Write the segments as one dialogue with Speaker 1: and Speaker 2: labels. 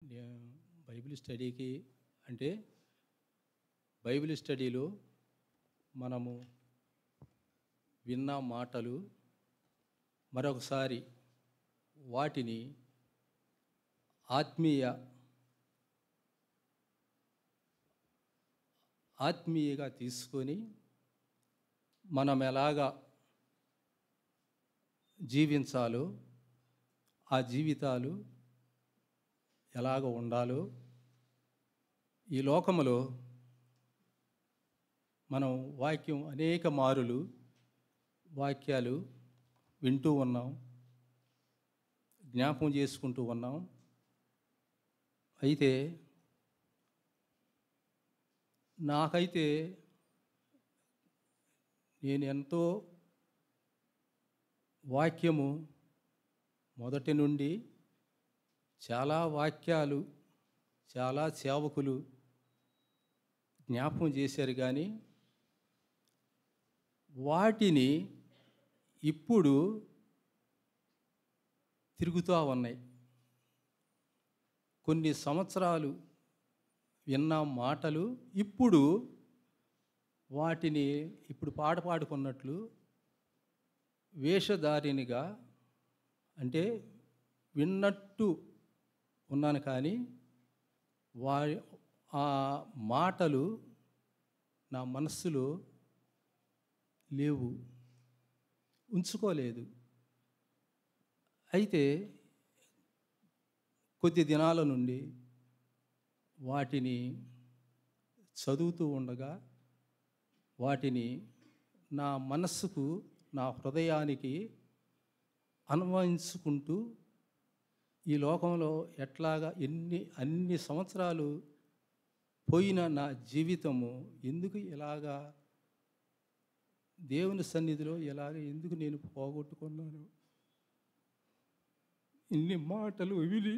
Speaker 1: నేను బైబిల్ స్టడీకి అంటే బైబిల్ స్టడీలో మనము విన్న మాటలు మరొకసారి వాటిని ఆత్మీయగా తీసుకొని మనం ఎలాగా జీవించాలో, ఆ జీవితాలు ఎలాగ ఉండాలో, ఈ లోకములో మనం వాక్యం అనేక మారులు వాక్యాలు వింటూ ఉన్నాం, జ్ఞాపకం చేసుకుంటూ ఉన్నాం. అయితే నాకైతే నేను ఎంతో వాక్యము మొదటి నుండి చాలా వాక్యాలు చాలా సేవకులు జ్ఞాపకం చేశారు, కానీ వాటిని ఇప్పుడు తిరుగుతూ ఉన్నాయి. కొన్ని సంవత్సరాలు విన్న మాటలు ఇప్పుడు వాటిని పాట పాడుకున్నట్లు వేషధారినిగా, అంటే విన్నట్టు ఉన్నాను, కానీ ఆ మాటలు నా మనస్సులో లేవు, ఉంచుకోలేదు. అయితే కొద్ది దినాల నుండి వాటిని చదువుతూ ఉండగా వాటిని నా మనస్సుకు, నా హృదయానికి అన్వయించుకుంటూ ఈ లోకంలో ఎట్లాగా అన్ని సంవత్సరాలు పోయిన నా జీవితము ఎందుకు ఇలాగా దేవుని సన్నిధిలో ఎందుకు నేను పోగొట్టుకున్నాను? ఇన్ని మాటలు విని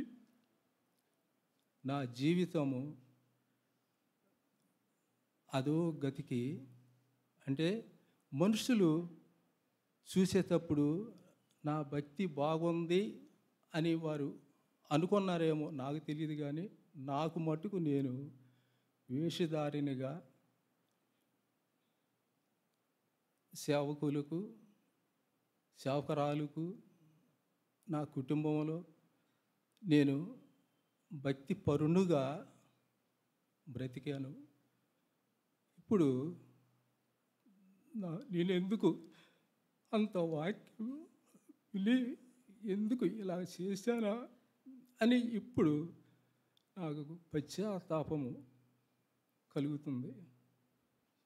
Speaker 1: నా జీవితము అదో గతికి, అంటే మనుషులు చూసేటప్పుడు నా భక్తి బాగుంది అని వారు అనుకున్నారేమో నాకు తెలియదు, కానీ నాకు మటుకు నేను వేషధారినిగా సేవకులకు, సేవకురాలకు, నా కుటుంబంలో నేను భక్తి పరునుగా బ్రతికాను. ఇప్పుడు నేను ఎందుకు అంత వాక్యం విని ఎందుకు ఇలా చేశానా అని ఇప్పుడు నాకు పశ్చాత్తాపము కలుగుతుంది.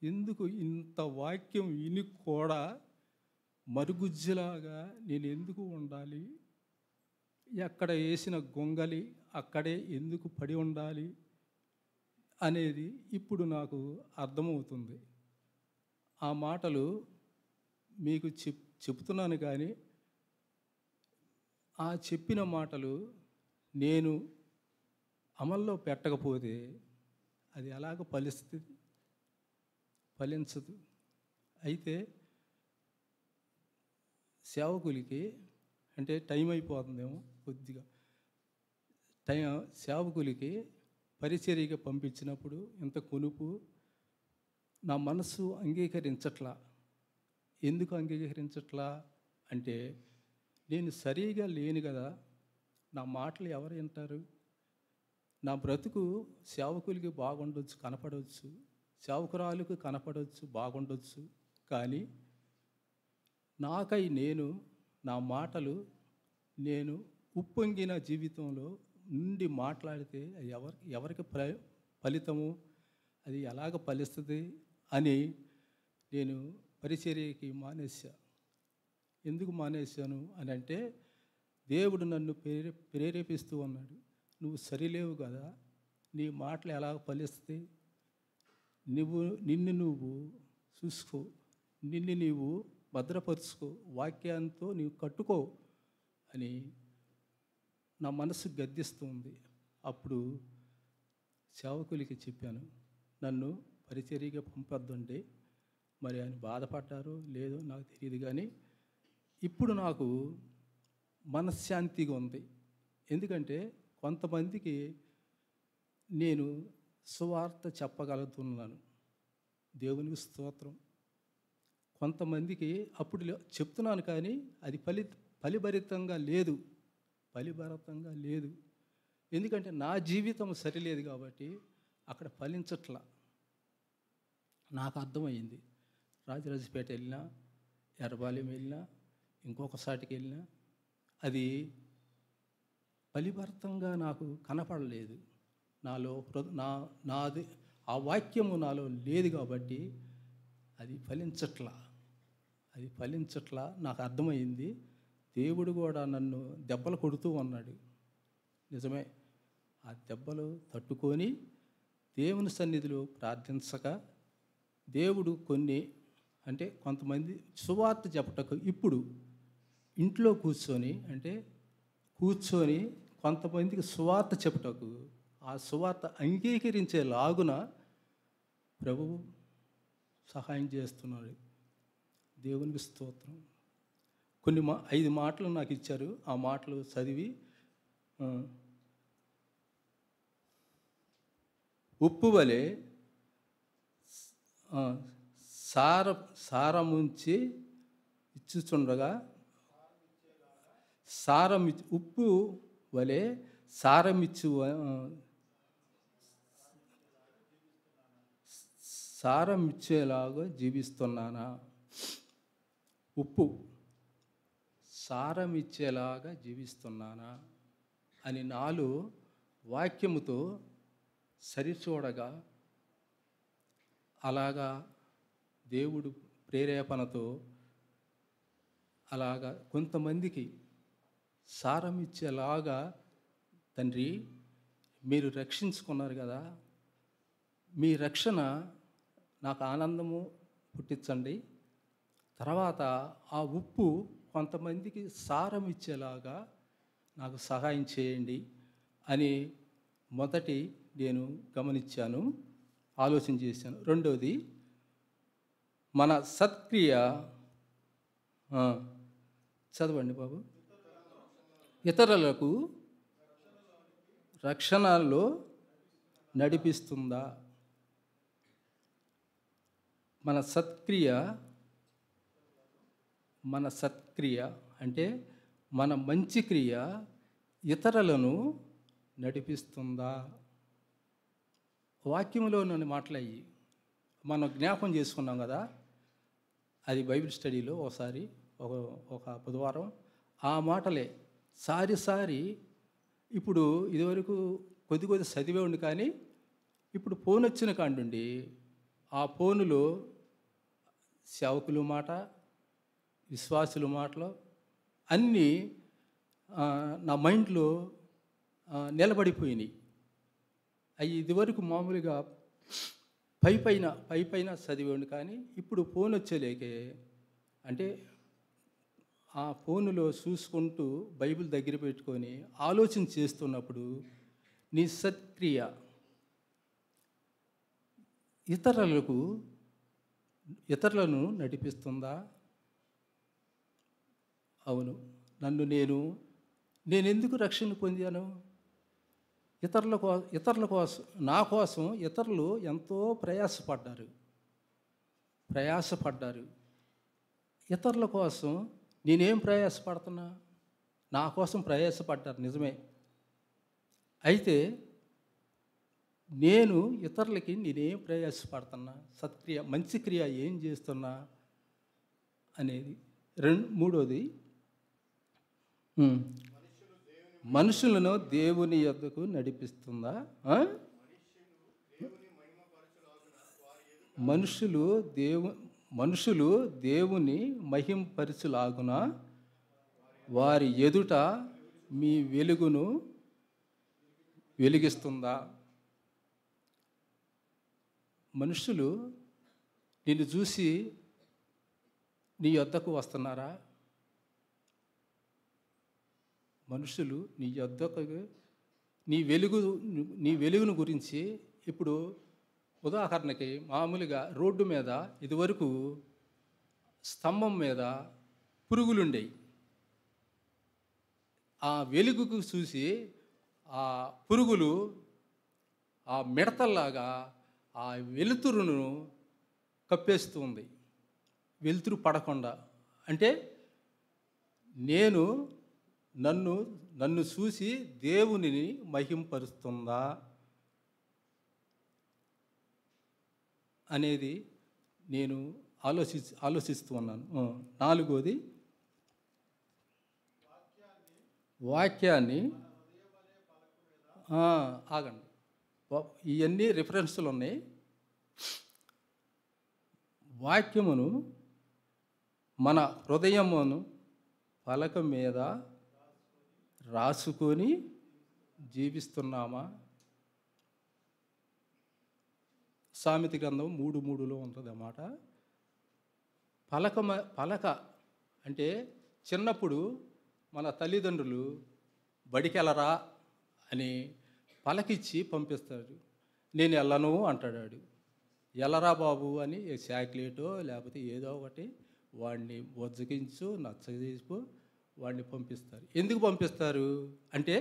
Speaker 1: ఎందుకు ఇంత వాక్యం విని కూడా మరుగుజ్జులాగా నేను ఎందుకు ఉండాలి? ఎక్కడ వేసిన గొంగలి అక్కడే ఎందుకు పడి ఉండాలి అనేది ఇప్పుడు నాకు అర్థమవుతుంది. ఆ మాటలు మీకు చెప్తున్నాను, కానీ ఆ చెప్పిన మాటలు నేను అమల్లో పెట్టకపోతే అది ఎలాగ ఫలించదు. అయితే సేవకులకి, అంటే టైం అయిపోతుందేమో కొద్దిగా, సేవకులకి పరిచర్యగా పంపించినప్పుడు ఇంత కొనుపు నా మనసు అంగీకరించట్లా. ఎందుకు అంగీకరించట్లా అంటే, నేను సరిగా లేను కదా, నా మాటలు ఎవరు వింటారు? నా బ్రతుకు సేవకులకి బాగుండొచ్చు, కనపడవచ్చు, సేవకురాలకు కనపడవచ్చు, బాగుండొచ్చు, కానీ నాకై నా మాటలు నేను ఉప్పొంగిన జీవితంలో నుండి మాట్లాడితే ఎవరికి ఫలితము, అది ఎలాగ ఫలిస్తుంది అని నేను పరిచర్యకి మానేశా. ఎందుకు మానేశాను అని అంటే, దేవుడు నన్ను ప్రేరేపిస్తూ ఉన్నాడు. నువ్వు సరిలేవు కదా, నీ మాటలు ఎలాగ ఫలిస్తాయి? నిన్ను నువ్వు చూసుకో, నిన్ను నీవు భద్రపరుచుకో, వాక్యంతో నీవు కట్టుకో అని నా మనసు గద్దిస్తుంది. అప్పుడు సేవకులకి చెప్పాను, నన్ను పరిచర్యగా పంపొద్దండి. మరి ఆయన బాధపడ్డారో లేదో నాకు తెలియదు, కానీ ఇప్పుడు నాకు మనశ్శాంతిగా ఉంది. ఎందుకంటే కొంతమందికి నేను సువార్త చెప్పగలుగుతున్నాను. దేవునికి స్తోత్రం. కొంతమందికి అప్పుడు చెప్తున్నాను, కానీ అది ఫలిభరితంగా లేదు. ఎందుకంటే నా జీవితం సరిలేదు కాబట్టి అక్కడ ఫలించట్లా. నాకు అర్థమైంది. రాజరాజపేట వెళ్ళినా, ఎర్రబాలెం వెళ్ళినా, ఇంకొక సాటికి వెళ్ళినా అది ఫలిభరితంగా నాకు కనపడలేదు. నాలో నాది ఆ వాక్యము నాలో లేదు కాబట్టి అది ఫలించట్లా. నాకు అర్థమైంది. దేవుడు కూడా నన్ను దెబ్బలు కొడుతూ ఉన్నాడు. నిజమే. ఆ దెబ్బలు తట్టుకొని దేవుని సన్నిధిలో ప్రార్థించక దేవుడు కొంతమంది సువార్త చెప్పటకు ఇప్పుడు ఇంట్లో కూర్చొని కొంతమందికి సువార్త చెప్పుటకు ఆ సువార్త అంగీకరించేలాగున ప్రభువు సహాయం చేస్తున్నాడు. దేవునికి స్తోత్రం. 5 మాటలు నాకు ఇచ్చారు. ఆ మాటలు చదివి, ఉప్పు వలె సారముంచి ఇచ్చుచుండగా, ఉప్పు వలె సారమిచ్చేలాగా జీవిస్తున్నానా? ఉప్పు సారమిచ్చేలాగా జీవిస్తున్నానా అని నాలో వాక్యముతో సరిచూడగా, అలాగా దేవుడు ప్రేరేపణతో అలాగా కొంతమందికి సారం ఇచ్చేలాగా, తండ్రి మీరు రక్షించుకున్నారు కదా, మీ రక్షణ నాకు ఆనందము పుట్టించండి. తర్వాత ఆ ఉప్పు కొంతమందికి సారం ఇచ్చేలాగా నాకు సహాయం చేయండి అని మొదటి నేను గమనించాను, ఆలోచన చేశాను. రెండవది, మన సత్క్రియ చదవండి బాబు. ఇతరులకు రక్షణలో నడిపిస్తుందా? మన సత్క్రియ అంటే మన మంచి క్రియ ఇతరులను నడిపిస్తుందా? వాక్యంలో నన్ను మాట్లాడి మనం జ్ఞాపం చేసుకున్నాం కదా, అది బైబిల్ స్టడీలో ఒకసారి ఒక బుధవారం ఆ మాటలే సారి ఇప్పుడు ఇదివరకు కొద్ది చదివే ఉండి, కానీ ఇప్పుడు ఫోన్ వచ్చిన కాండుండి ఆ ఫోనులో సేవకులు మాట, విశ్వాసుల మాటలు అన్నీ నా మైండ్లో నిలబడిపోయినాయి. అవి ఇదివరకు మామూలుగా పైపైన చదివేండి, కానీ ఇప్పుడు ఫోన్ వచ్చేలేకే అంటే ఆ ఫోనులో చూసుకుంటూ బైబిల్ దగ్గర పెట్టుకొని ఆలోచన చేస్తున్నప్పుడు నీ సత్క్రియ ఇతరులను నడిపిస్తుందా? అవును. నేను ఎందుకు రక్షణ పొందాను? ఇతరుల కోసం, నా కోసం ఇతరులు ఎంతో ప్రయాసపడ్డారు. ఇతరుల కోసం నేనేం ప్రయాసపడుతున్నా? నా కోసం ప్రయాసపడ్డారు, నిజమే. అయితే నేను ఇతరులకి నేనేం ప్రయాసపడుతున్నా, సత్క్రియ మంచి క్రియ ఏం చేస్తున్నా అనేది. మూడోది, మనుషులను దేవుని యొద్దకు నడిపిస్తుందా? మనుషులు దేవుని మహింపరచులాగున వారి ఎదుట మీ వెలుగును వెలిగిస్తుందా? మనుషులు నిన్ను చూసి నీ యొద్దకు వస్తున్నారా? మనుషులు నీ యొద్దకు నీ వెలుగును గురించి, ఇప్పుడు ఉదాహరణకి మామూలుగా రోడ్డు మీద ఇదివరకు స్తంభం మీద పురుగులుండేవి. ఆ వెలుగుకు చూసి ఆ పురుగులు ఆ మిడతల్లాగా ఆ వెలుతురును కప్పేస్తుంది, వెలుతురు పడకుండా. అంటే నేను నన్ను నన్ను చూసి దేవునిని మహింపరుస్తుందా అనేది నేను ఆలోచిస్తూ ఉన్నాను. నాలుగోది, వాక్యాన్ని ఆగండి, ఇవన్నీ రిఫరెన్సులు ఉన్నాయి. వాక్యమును మన హృదయమును పలక మీద రాసుకొని జీవిస్తున్నామా? సామెత గ్రంథం 3:3లో ఉంటుంది అన్నమాట. పలక అంటే చిన్నప్పుడు మన తల్లిదండ్రులు బడికెళ్ళరా అని పలకిచ్చి పంపిస్తాడు. నేను వెళ్ళను అంటాడు. ఎల్లరా బాబు అని చాక్లెటో లేకపోతే ఏదో ఒకటి వాడిని బొజ్జగించు నచ్చజేసి వాడిని పంపిస్తారు. ఎందుకు పంపిస్తారు అంటే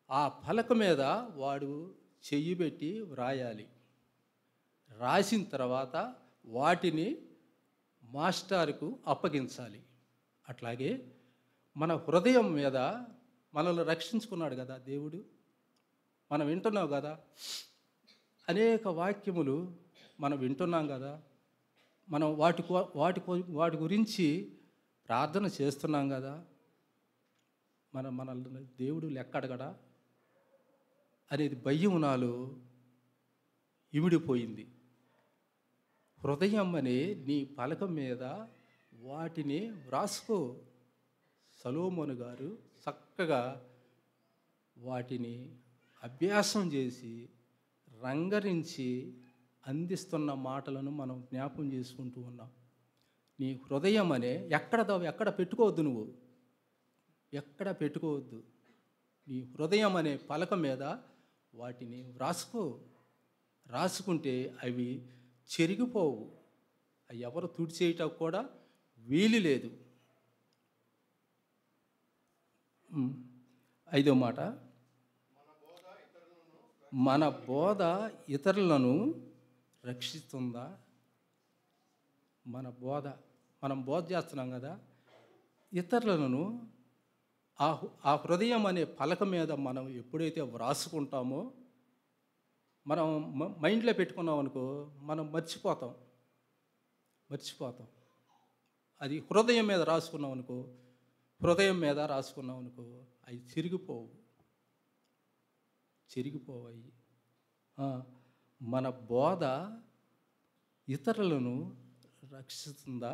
Speaker 1: ఆ పలక మీద వాడు చెయ్యి పెట్టి వ్రాయాలి. రాసిన తర్వాత వాటిని మాస్టర్కు అప్పగించాలి. అట్లాగే మన హృదయం మీద మనల్ని రక్షించుకున్నాడు కదా దేవుడు. మనం వింటున్నాం కదా, అనేక వాక్యములు మనం వింటున్నాం కదా, మనం వాటి గురించి ప్రార్థన చేస్తున్నాం కదా. మనల్ని దేవుడు లెక్క అడగడా అనేది భయం నాలో ఇమిడిపోయింది. హృదయం అనే నీ పలక మీద వాటిని వ్రాసుకో. సొలొమోను గారు చక్కగా వాటిని అభ్యాసం చేసి రంగరించి అందిస్తున్న మాటలను మనం జ్ఞాపం చేసుకుంటూ ఉన్నాం. నీ హృదయం అనే ఎక్కడ పెట్టుకోవద్దు, నువ్వు ఎక్కడ పెట్టుకోవద్దు. నీ హృదయం అనే పలక మీద వాటిని రాసుకుంటే అవి చెరిగిపోవు. అవి ఎవరు తుడిచేయటం కూడా వీలు లేదు. 5వ మాట, మన బోధ ఇతరులను రక్షిస్తుందా? మనం బోధ చేస్తున్నాం కదా, ఇతరులను ఆ హృదయం అనే పలక మీద మనం ఎప్పుడైతే వ్రాసుకుంటామో, మనం మైండ్లో పెట్టుకున్నాం అనుకో, మనం మర్చిపోతాం. అది హృదయం మీద రాసుకున్నాం అనుకో అవి చెరిగిపోవాయి. మన బోధ ఇతరులను రక్షిస్తుందా,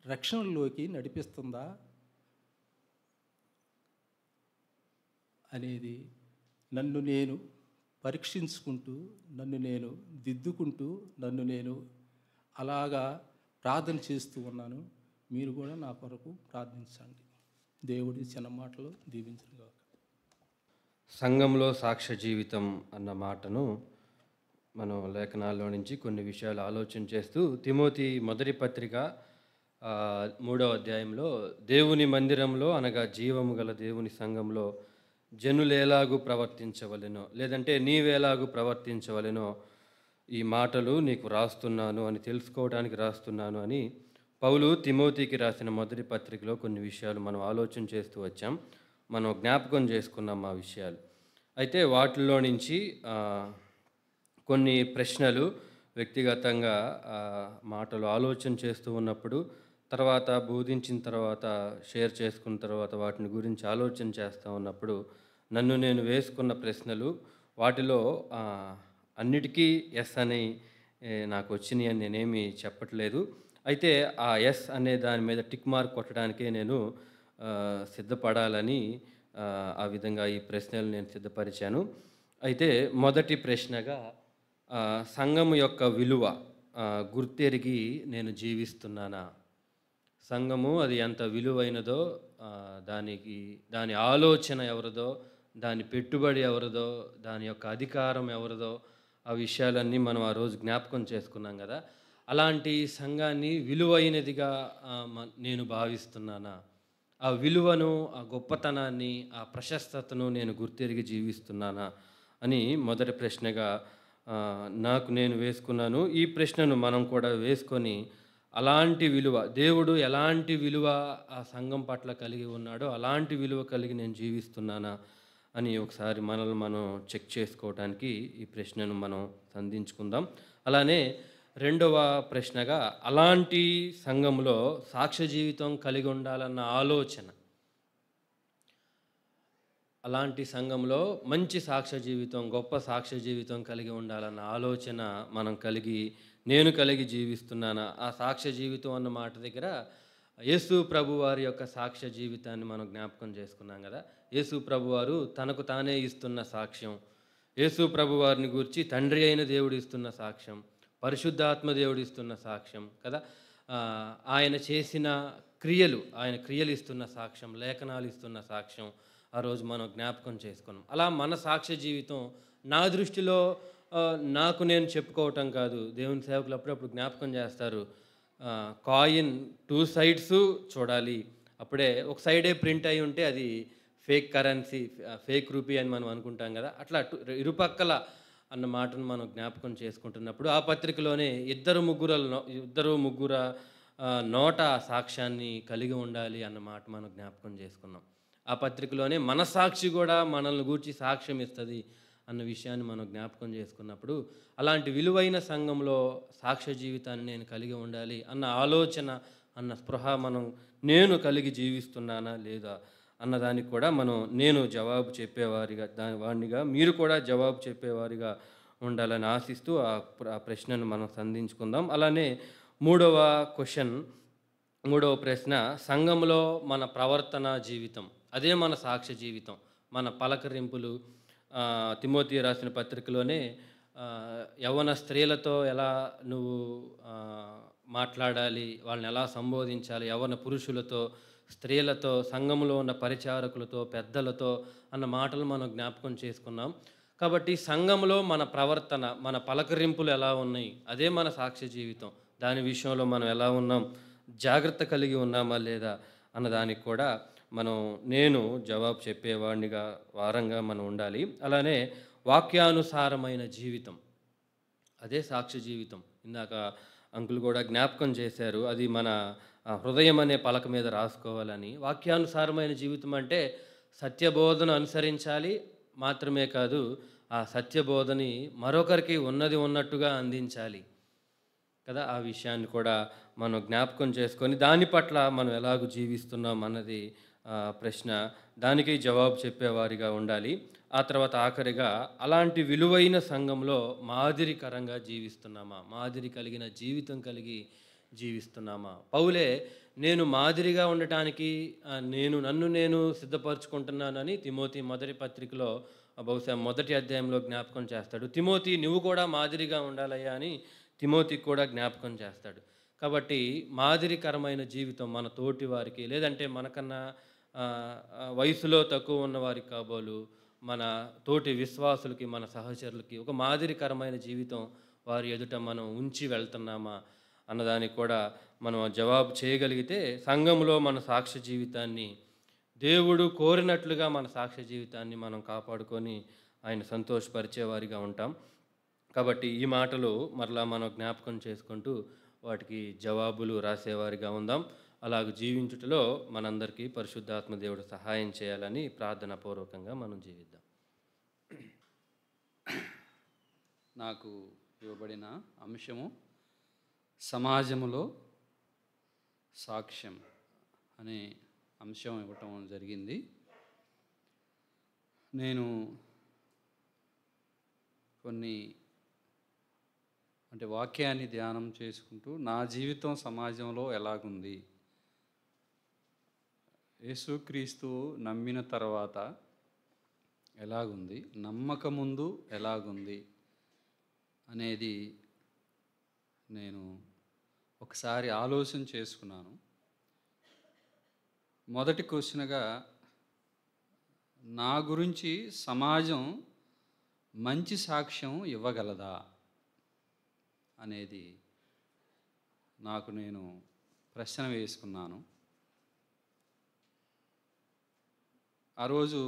Speaker 1: రక్షణలోకి నడిపిస్తుందా అనేది నన్ను నేను పరీక్షించుకుంటూ, నన్ను నేను దిద్దుకుంటూ, నన్ను నేను అలాగా ప్రార్థన చేస్తూ ఉన్నాను. మీరు కూడా నా కొరకు ప్రార్థించండి. దేవుడి చిన్న మాటలు దీవించుగాక.
Speaker 2: సంఘంలో సాక్ష్య జీవితం అన్న మాటను మనం లేఖనాల్లో నుంచి కొన్ని విషయాలు ఆలోచన చేస్తూ, తిమోతి మొదటి పత్రిక 3వ అధ్యాయంలో దేవుని మందిరంలో అనగా జీవము గల దేవుని సంఘంలో జనులేలాగు ప్రవర్తించవలెనో, లేదంటే నీవేలాగు ప్రవర్తించవలెనో ఈ మాటలు నీకు రాస్తున్నాను అని తెలుసుకోవడానికి రాస్తున్నాను అని పౌలు తిమోతికి రాసిన మొదటి పత్రికలో కొన్ని విషయాలు మనం ఆలోచన చేస్తూ వచ్చాం. మనం జ్ఞాపకం చేసుకున్నాం ఆ విషయాలు. అయితే వాటిల్లో నుంచి కొన్ని ప్రశ్నలు వ్యక్తిగతంగా మాటలు ఆలోచన చేస్తూ ఉన్నప్పుడు, తర్వాత బోధించిన తర్వాత, షేర్ చేసుకున్న తర్వాత వాటిని గురించి ఆలోచన చేస్తూ ఉన్నప్పుడు నన్ను నేను వేసుకున్న ప్రశ్నలు, వాటిలో అన్నిటికీ ఎస్ అని నాకు వచ్చినాయి అని నేనేమి చెప్పట్లేదు. అయితే ఆ ఎస్ అనే దాని మీద టిక్ మార్క్ కొట్టడానికే నేను సిద్ధపడాలని ఆ విధంగా ఈ ప్రశ్నలు నేను సిద్ధపరిచాను. అయితే మొదటి ప్రశ్నగా, సంఘము యొక్క విలువ గుర్తెరిగి నేను జీవిస్తున్నానా? సంఘము అది ఎంత విలువైనదో, దాని ఆలోచన ఎవరిదో, దాని పెట్టుబడి ఎవరిదో, దాని యొక్క అధికారం ఎవరిదో, ఆ విషయాలన్నీ మనం ఆ రోజు జ్ఞాపకం చేసుకున్నాం కదా. అలాంటి సంఘాన్ని విలువైనదిగా నేను భావిస్తున్నానా? ఆ విలువను, ఆ గొప్పతనాన్ని, ఆ ప్రశస్తతను నేను గుర్తెరిగి జీవిస్తున్నానా అని మొదటి ప్రశ్నగా నాకు నేను వేసుకున్నాను. ఈ ప్రశ్నను మనం కూడా వేసుకొని అలాంటి విలువ, దేవుడు ఎలాంటి విలువ ఆ సంఘం పట్ల కలిగి ఉన్నాడో అలాంటి విలువ కలిగి నేను జీవిస్తున్నానా అని ఒకసారి మనల్ని మనం చెక్ చేసుకోవడానికి ఈ ప్రశ్నను మనం సంధించుకుందాం. అలానే రెండవ ప్రశ్నగా అలాంటి సంఘంలో సాక్ష్య జీవితం కలిగి ఉండాలన్న ఆలోచన, అలాంటి సంఘంలో మంచి సాక్ష్య జీవితం, గొప్ప సాక్ష్య జీవితం కలిగి ఉండాలన్న ఆలోచన నేను కలిగి జీవిస్తున్నానా? ఆ సాక్ష్య జీవితం అన్న మాట దగ్గర యేసు ప్రభువారి యొక్క సాక్ష్య జీవితాన్ని మనం జ్ఞాపకం చేసుకున్నాం కదా. యేసు ప్రభువారు తనకు తానే ఇస్తున్న సాక్ష్యం, యేసు ప్రభువారిని గురించి తండ్రి అయిన దేవుడు ఇస్తున్న సాక్ష్యం, పరిశుద్ధాత్మ దేవుడు ఇస్తున్న సాక్ష్యం కదా. ఆయన చేసిన ఆయన క్రియలు ఇస్తున్న సాక్ష్యం, లేఖనాలు ఇస్తున్న సాక్ష్యం ఆ రోజు మనం జ్ఞాపకం చేసుకున్నాం. అలా మన సాక్ష్య జీవితం నా దృష్టిలో నాకు నేను చెప్పుకోవటం కాదు. దేవుని సేవకులు అప్పుడప్పుడు జ్ఞాపకం చేస్తారు, కాయిన్ 2 సైడ్స్ చూడాలి. అప్పుడే ఒక సైడే ప్రింట్ అయి ఉంటే అది ఫేక్ కరెన్సీ, ఫేక్ రూపీ అని మనం అనుకుంటాం కదా. అట్లా ఇరుపక్కల అన్న మాటను మనం జ్ఞాపకం చేసుకుంటున్నప్పుడు ఆ పత్రికలోనే ఇద్దరు ముగ్గుర నోట సాక్ష్యాన్ని కలిగి ఉండాలి అన్న మాట మనం జ్ఞాపకం చేసుకున్నాం. ఆ పత్రికలోనే మన సాక్షి కూడా మనల్ని గూర్చి సాక్ష్యం ఇస్తుంది అన్న విషయాన్ని మనం జ్ఞాపకం చేసుకున్నప్పుడు అలాంటి విలువైన సంఘంలో సాక్ష్య జీవితాన్ని నేను కలిగి ఉండాలి అన్న ఆలోచన, అన్న స్పృహ నేను కలిగి జీవిస్తున్నానా లేదా అన్నదానికి కూడా నేను జవాబు చెప్పేవారిగా వాడినిగా మీరు కూడా జవాబు చెప్పేవారిగా ఉండాలని ఆశిస్తూ ఆ ప్రశ్నను మనం సంధించుకుందాం. అలానే మూడవ ప్రశ్న, సంఘంలో మన ప్రవర్తన జీవితం, అదే మన సాక్ష్య జీవితం, మన పలకరింపులు. తిమోతి రాసిన పత్రికలోనే యవ్వన స్త్రీలతో ఎలా నువ్వు మాట్లాడాలి, వాళ్ళని ఎలా సంబోధించాలి, యవ్వన పురుషులతో, స్త్రీలతో, సంఘంలో ఉన్న పరిచారకులతో, పెద్దలతో అన్న మాటలు మనం జ్ఞాపకం చేసుకున్నాం. కాబట్టి సంఘంలో మన ప్రవర్తన, మన పలకరింపులు ఎలా ఉన్నాయి, అదే మన సాక్ష్య జీవితం. దాని విషయంలో మనం ఎలా ఉన్నాం, జాగ్రత్త కలిగి ఉన్నామా లేదా అన్నదానికి కూడా నేను జవాబు చెప్పేవాడినిగా వారంగా మనం ఉండాలి. అలానే వాక్యానుసారమైన జీవితం, అదే సాక్ష్య జీవితం. ఇందాక అంకుల్ కూడా జ్ఞాపకం చేశారు, అది మన హృదయం అనే పలక మీద రాసుకోవాలని. వాక్యానుసారమైన జీవితం అంటే సత్యబోధన అనుసరించాలి మాత్రమే కాదు, ఆ సత్యబోధని మరొకరికి ఉన్నది ఉన్నట్టుగా అందించాలి కదా. ఆ విషయాన్ని కూడా మనం జ్ఞాపకం చేసుకొని దాని పట్ల మనం ఎలాగూ జీవిస్తున్నాం అన్నది ప్రశ్న, దానికి జవాబు చెప్పేవారిగా ఉండాలి. ఆ తర్వాత ఆఖరిగా అలాంటి విలువైన సంఘంలో మాదిరికరంగా జీవిస్తున్నామా, మాదిరి కలిగిన జీవితం కలిగి జీవిస్తున్నామా. పౌలే నేను మాదిరిగా ఉండటానికి నన్ను నేను సిద్ధపరచుకుంటున్నానని తిమోతి మొదటి పత్రికలో బహుశా మొదటి అధ్యాయంలో జ్ఞాపకం చేస్తాడు. తిమోతి నువ్వు కూడా మాదిరిగా ఉండాలయ్యా అని తిమోతికి కూడా జ్ఞాపకం చేస్తాడు. కాబట్టి మాదిరికరమైన జీవితం మన తోటి వారికి, లేదంటే మనకన్నా వయసులో తక్కువ ఉన్న వారికి కాబోలు, మన తోటి విశ్వాసులకి, మన సహచరులకి ఒక మాదిరికరమైన జీవితం వారి ఎదుట మనం ఉంచి వెళ్తున్నామా అన్నదానికి కూడా మనం జవాబు చేయగలిగితే సంఘంలో మన సాక్ష్య జీవితాన్ని, దేవుడు కోరినట్లుగా మన సాక్ష్య జీవితాన్ని మనం కాపాడుకొని ఆయన సంతోషపరిచేవారిగా ఉంటాం. కాబట్టి ఈ మాటలు మరలా మనం జ్ఞాపకం చేసుకుంటూ వాటికి జవాబులు రాసేవారిగా ఉందాం. అలాగ జీవించుటలో మనందరికీ పరిశుద్ధాత్మ దేవుడు సహాయం చేయాలని ప్రార్థనాపూర్వకంగా మనం జీవిద్దాం.
Speaker 3: నాకు ఇవ్వబడిన అంశము సమాజంలో సాక్ష్యం అనే అంశం ఇవ్వటం జరిగింది. నేను వాక్యాన్ని ధ్యానం చేసుకుంటూ నా జీవితం సమాజంలో ఎలాగుంది, యేసుక్రీస్తు నమ్మిన తర్వాత ఎలాగుంది, నమ్మకముందు ఎలాగుంది అనేది నేను ఒకసారి ఆలోచన చేసుకున్నాను. మొదటి క్వశ్చన్గా నా గురించి సమాజం మంచి సాక్ష్యం ఇవ్వగలదా అనేది నాకు నేను ప్రశ్న వేసుకున్నాను. ఆ రోజు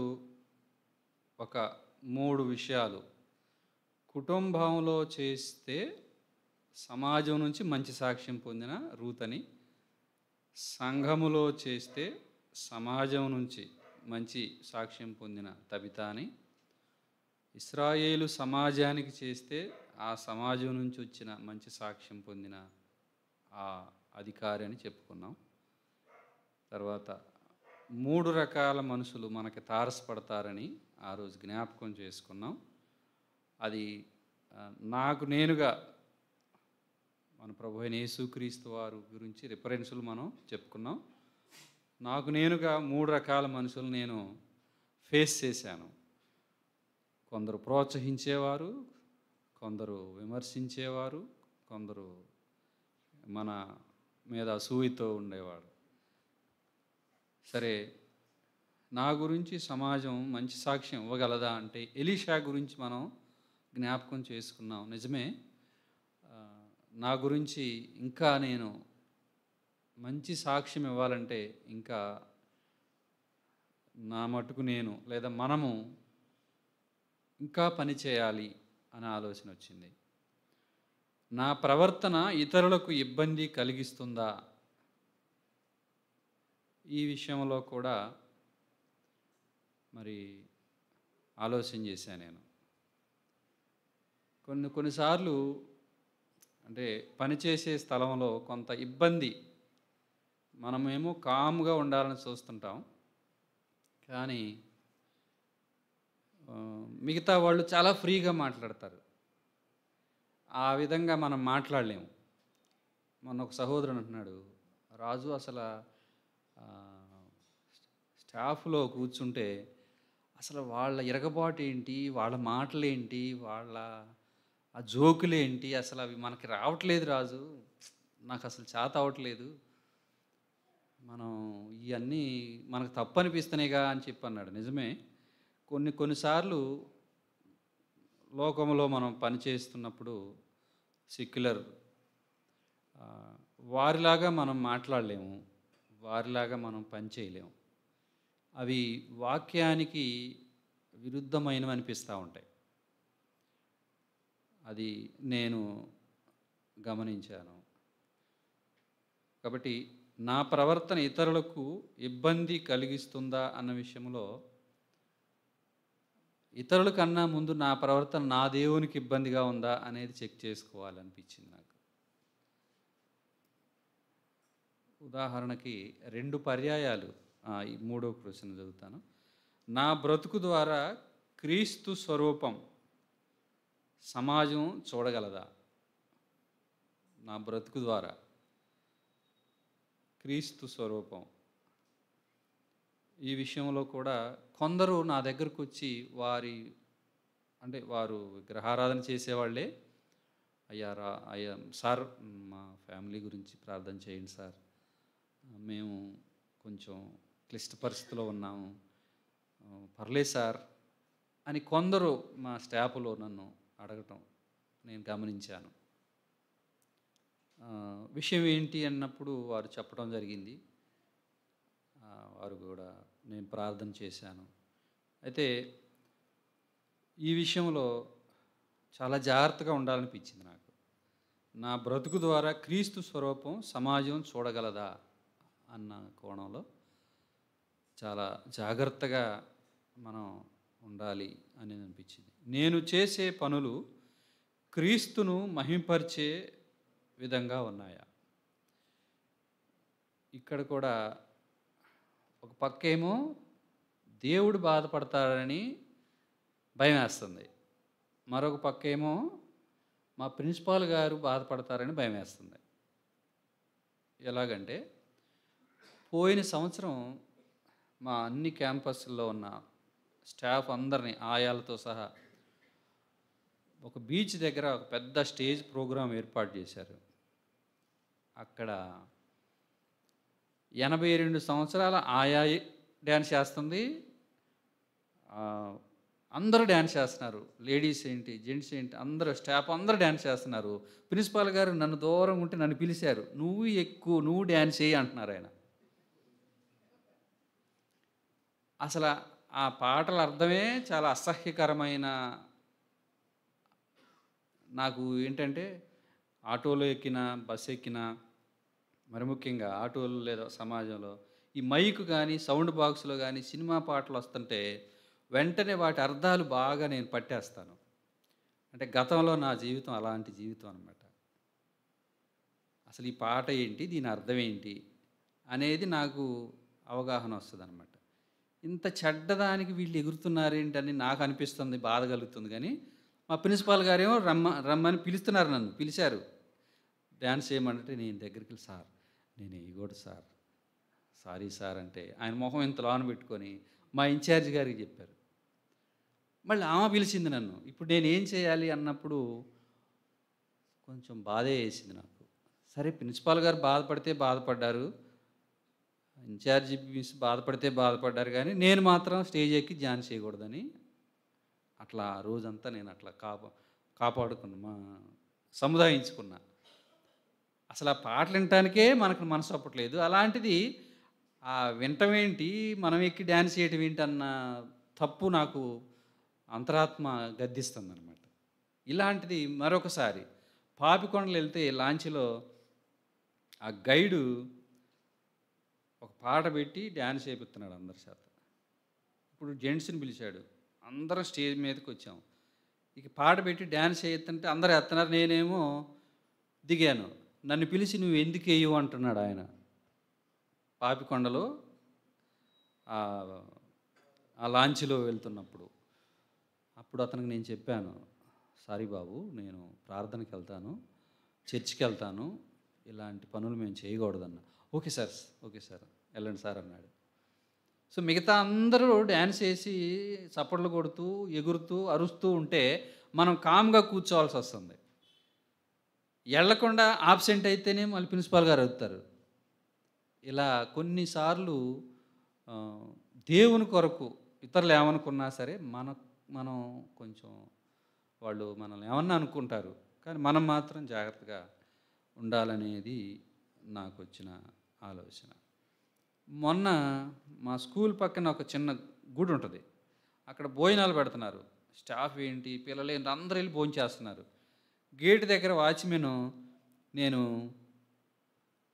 Speaker 3: ఒక 3 విషయాలు. కుటుంబంలో చేస్తే సమాజం నుంచి మంచి సాక్ష్యం పొందిన రూత్ అని, సంఘములో చేస్తే సమాజం నుంచి మంచి సాక్ష్యం పొందిన తబిత అని, ఇశ్రాయేలు సమాజానికి చేస్తే ఆ సమాజం నుంచి వచ్చిన మంచి సాక్ష్యం పొందిన ఆ అధికారి అని చెప్పుకున్నాం. తర్వాత 3 రకాల మనుషులు మనకి తారసపడతారని ఆ రోజు జ్ఞాపకం చేసుకున్నాం. అది నాకు నేనుగా మన ప్రభు అయిన యేసుక్రీస్తు వారు గురించి రిఫరెన్సులు మనం చెప్పుకున్నాం. నాకు నేనుగా 3 రకాల మనుషులు నేను ఫేస్ చేశాను. కొందరు ప్రోత్సహించేవారు, కొందరు విమర్శించేవారు, కొందరు మన మీద అసూయతో ఉండేవాడు. సరే, నా గురించి సమాజం మంచి సాక్ష్యం ఇవ్వగలదా అంటే ఎలీషా గురించి మనం జ్ఞాపకం చేసుకున్నాం. నిజమే, నా గురించి ఇంకా నేను మంచి సాక్ష్యం ఇవ్వాలంటే ఇంకా నా మటుకు నేను లేదా మనము ఇంకా పని చేయాలి అనే ఆలోచన వచ్చింది. నా ప్రవర్తన ఇతరులకు ఇబ్బంది కలిగిస్తుందా? ఈ విషయంలో కూడా మరి ఆలోచన చేశాను నేను. కొన్నిసార్లు అంటే పనిచేసే స్థలంలో కొంత ఇబ్బంది, మనమేమో కామ్గా ఉండాలని చూస్తుంటాం, కానీ మిగతా వాళ్ళు చాలా ఫ్రీగా మాట్లాడతారు. ఆ విధంగా మనం మాట్లాడలేము. మొన్న ఒక సహోదరుడు అంటున్నాడు, రాజు అసలు స్టాఫ్లో కూర్చుంటే అసలు వాళ్ళ ఇరగబాటు ఏంటి, వాళ్ళ మాటలేంటి, వాళ్ళ ఆ జోకులేంటి, అసలు అవి మనకి రావట్లేదు రాజు, నాకు అసలు చేత అవ్వట్లేదు, మనం ఇవన్నీ మనకు తప్పు అనిపిస్తున్నాయిగా అని చెప్పి అన్నాడు. నిజమే, కొన్నిసార్లు లోకంలో మనం పనిచేస్తున్నప్పుడు సెక్యులర్ వారిలాగా మనం మాట్లాడలేము, వారిలాగా మనం పని చేయలేము. అవి వాక్యానికి విరుద్ధమైనవి అనిపిస్తూ ఉంటాయి. అది నేను గమనించాను. కాబట్టి నా ప్రవర్తన ఇతరులకు ఇబ్బంది కలిగిస్తుందా అన్న విషయంలో ఇతరుల కన్నా ముందు నా ప్రవర్తన నా దేవునికి ఇబ్బందిగా ఉందా అనేది చెక్ చేసుకోవాలనిపించింది నాకు. ఉదాహరణకి 2 పర్యాయాలు, ఈ 3వ ప్రశ్న చదువుతాను. నా బ్రతుకు ద్వారా క్రీస్తు స్వరూపం సమాజం చూడగలదా? నా బ్రతుకు ద్వారా క్రీస్తు స్వరూపం, ఈ విషయంలో కూడా కొందరు నా దగ్గరకు వచ్చి వారు విగ్రహారాధన చేసేవాళ్ళే, అయ్యా సార్ మా ఫ్యామిలీ గురించి ప్రార్థన చేయండి సార్, మేము కొంచెం క్లిష్ట పరిస్థితిలో ఉన్నాము, పర్లేదు సార్ అని కొందరు మా స్టాఫ్లో నన్ను అడగటం నేను గమనించాను. విషయం ఏంటి అన్నప్పుడు వారు చెప్పడం జరిగింది. వారు కూడా నేను ప్రార్థన చేశాను. అయితే ఈ విషయంలో చాలా జాగ్రత్తగా ఉండాలనిపించింది నాకు. నా బ్రతుకు ద్వారా క్రీస్తు స్వరూపం సమాజం చూడగలదా అన్న కోణంలో చాలా జాగ్రత్తగా మనం ఉండాలి అని అనిపించింది. నేను చేసే పనులు క్రీస్తును మహింపరిచే విధంగా ఉన్నాయా? ఇక్కడ కూడా ఒక పక్కేమో దేవుడు బాధపడతాడని భయం వేస్తుంది, మరొక పక్కేమో మా ప్రిన్సిపాల్ గారు బాధపడతారని భయం వేస్తుంది. ఎలాగంటే పోయిన సంవత్సరం మా అన్ని క్యాంపస్ల్లో ఉన్న స్టాఫ్ అందరినీ ఆయాలతో సహా ఒక బీచ్ దగ్గర ఒక పెద్ద స్టేజ్ ప్రోగ్రాం ఏర్పాటు చేశారు. అక్కడ 82 సంవత్సరాల ఆయా డ్యాన్స్ చేస్తుంది, అందరూ డ్యాన్స్ చేస్తున్నారు, లేడీస్ ఏంటి జెంట్స్ ఏంటి అందరూ స్టాఫ్ అందరూ డ్యాన్స్ చేస్తున్నారు. ప్రిన్సిపాల్ గారు నన్ను దూరం ఉంటే నన్ను పిలిచారు, నువ్వు డ్యాన్స్ చేయి అంటున్నారు ఆయన. అసలు ఆ పాటల అర్థమే చాలా అసహ్యకరమైన, నాకు ఏంటంటే ఆటోలో ఎక్కినా, బస్సు ఎక్కినా, మరి ముఖ్యంగా ఆటోలు లేదా సమాజంలో ఈ మైక్ కానీ, సౌండ్ బాక్స్‌లో గానీ సినిమా పాటలు వస్తుంటే వెంటనే వాటి అర్థాలు బాగా నేను పట్టేస్తాను. అంటే గతంలో నా జీవితం అలాంటి జీవితం అనమాట. అసలు ఈ పాట ఏంటి? దీని అర్థం ఏంటి? అనేది నాకు అవగాహన వస్తదనమాట. ఇంత చెడ్డదానికి వీళ్ళు ఎగురుతున్నారేంటని నాకు అనిపిస్తుంది, బాధ కలుగుతుంది గానీ, మా ప్రిన్సిపాల్ గారేమో రమ్మని పిలుస్తున్నారు నన్ను. పిలిచారు. డాన్స్ చేయమంటే నేను దగ్గరికెళ్ళి, సార్ నేను ఎయకూడదు సార్, సారీ సార్ అంటే ఆయన మొహం ఇంత లోన పెట్టుకొని మా ఇన్ఛార్జ్ గారికి చెప్పారు. మళ్ళీ ఆమె పిలిచింది నన్ను. ఇప్పుడు నేనేం చేయాలి అన్నప్పుడు కొంచెం బాధే వేసింది నాకు. సరే ప్రిన్సిపాల్ గారు బాధపడితే బాధపడ్డారు, ఇన్ఛార్జి మిస్ బాధపడితే బాధపడ్డారు, కానీ నేను మాత్రం స్టేజ్ ఎక్కి డాన్స్ చేయకూడదని అట్లా ఆ రోజంతా నేను అట్లా కాపాడుకున్నా, సముదాయించుకున్నా. అసలు ఆ పాటలు వినటానికే మనకు మనసు ఒప్పట్లేదు. అలాంటిది వినటమేంటి, మనం ఎక్కి డ్యాన్స్ చేయటం ఏంటి అన్న తప్పు నాకు అంతరాత్మ గద్దిస్తుందనమాట. ఇలాంటిది మరొకసారి పాపికొండలు వెళ్తే లాంచ్లో ఆ గైడు ఒక పాట పెట్టి డ్యాన్స్ చేపిస్తున్నాడు అందరి చేత. ఇప్పుడు జెంట్స్ని పిలిచాడు, అందరం స్టేజ్ మీదకి వచ్చాం. ఇక పాట పెట్టి డ్యాన్స్ చేయొద్దంటే అందరూ ఎత్తున్నారు, నేనేమో దిగాను. నన్ను పిలిచి నువ్వు ఎందుకు వేయవు అంటున్నాడు ఆయన. పాపికొండలో ఆ లాంచ్లో వెళ్తున్నప్పుడు అప్పుడు అతనికి నేను చెప్పాను, సారీ బాబు, నేను ప్రార్థనకి వెళ్తాను, చర్చికి వెళ్తాను, ఇలాంటి పనులు మేము చేయకూడదన్న. ఓకే సార్, ఓకే సార్, వెళ్ళండి సార్ అన్నాడు. సో మిగతా అందరూ డ్యాన్స్ వేసి చప్పట్లు కొడుతూ ఎగురుతూ అరుస్తూ ఉంటే మనం కామ్గా కూర్చోవాల్సి వస్తుంది. వెళ్ళకుండా ఆబ్సెంట్ అయితేనే మళ్ళీ ప్రిన్సిపాల్ గారు అడుగుతారు. ఇలా కొన్నిసార్లు దేవుని కొరకు ఇతరులు ఏమనుకున్నా సరే మనం కొంచెం, వాళ్ళు మనల్ని ఏమన్నా అనుకుంటారు, కానీ మనం మాత్రం జాగ్రత్తగా ఉండాలనేది నాకు వచ్చిన ఆలోచన. మొన్న మా స్కూల్ పక్కన ఒక చిన్న గుడి ఉంటుంది, అక్కడ భోజనాలు పెడుతున్నారు. స్టాఫ్ ఏంటి, పిల్లలు ఏంటి, అందరూ వెళ్ళి భోజనం చేస్తున్నారు. గేట్ దగ్గర వాచ్మెన్, నేను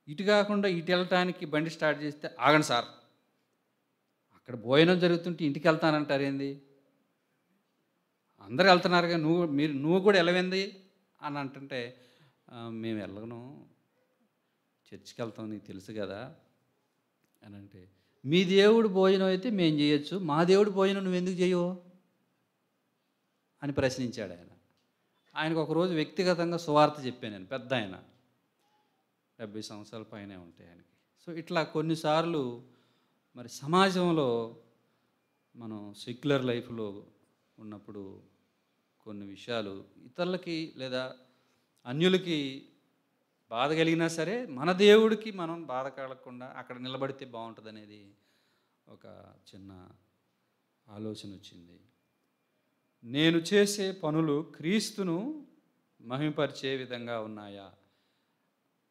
Speaker 3: ఇటు కాకుండా ఇటు వెళ్ళటానికి బండి స్టార్ట్ చేస్తే, ఆగండి సార్, అక్కడ భోజనం జరుగుతుంటే ఇంటికి వెళ్తానంటారు ఏంది, అందరూ వెళ్తున్నారుగా, నువ్వు కూడా వెళ్ళవేంది అని అంటుంటే, మేము వెళ్ళను, చర్చికి వెళ్తాం, నీకు తెలుసు కదా అని అంటే, మీ దేవుడు భోజనం అయితే మేము చేయొచ్చు, మా దేవుడు భోజనం నువ్వెందుకు చేయవు అని ప్రశ్నించాడు ఆయన. ఆయనకు ఒకరోజు వ్యక్తిగతంగా సువార్త చెప్పాను నేను, పెద్ద ఆయన, 70 సంవత్సరాల పైనే ఉంటాయి ఆయనకి. సో ఇట్లా కొన్నిసార్లు మరి సమాజంలో మనం సెక్యులర్ లైఫ్లో ఉన్నప్పుడు కొన్ని విషయాలు ఇతరులకి లేదా అన్యులకి బాధ కలిగినా సరే మన దేవుడికి మనం బాధ కలగకుండా అక్కడ నిలబడితే బాగుంటుంది అనేది ఒక చిన్న ఆలోచన వచ్చింది. నేను చేసే పనులు క్రీస్తును మహిమపరిచే విధంగా ఉన్నాయా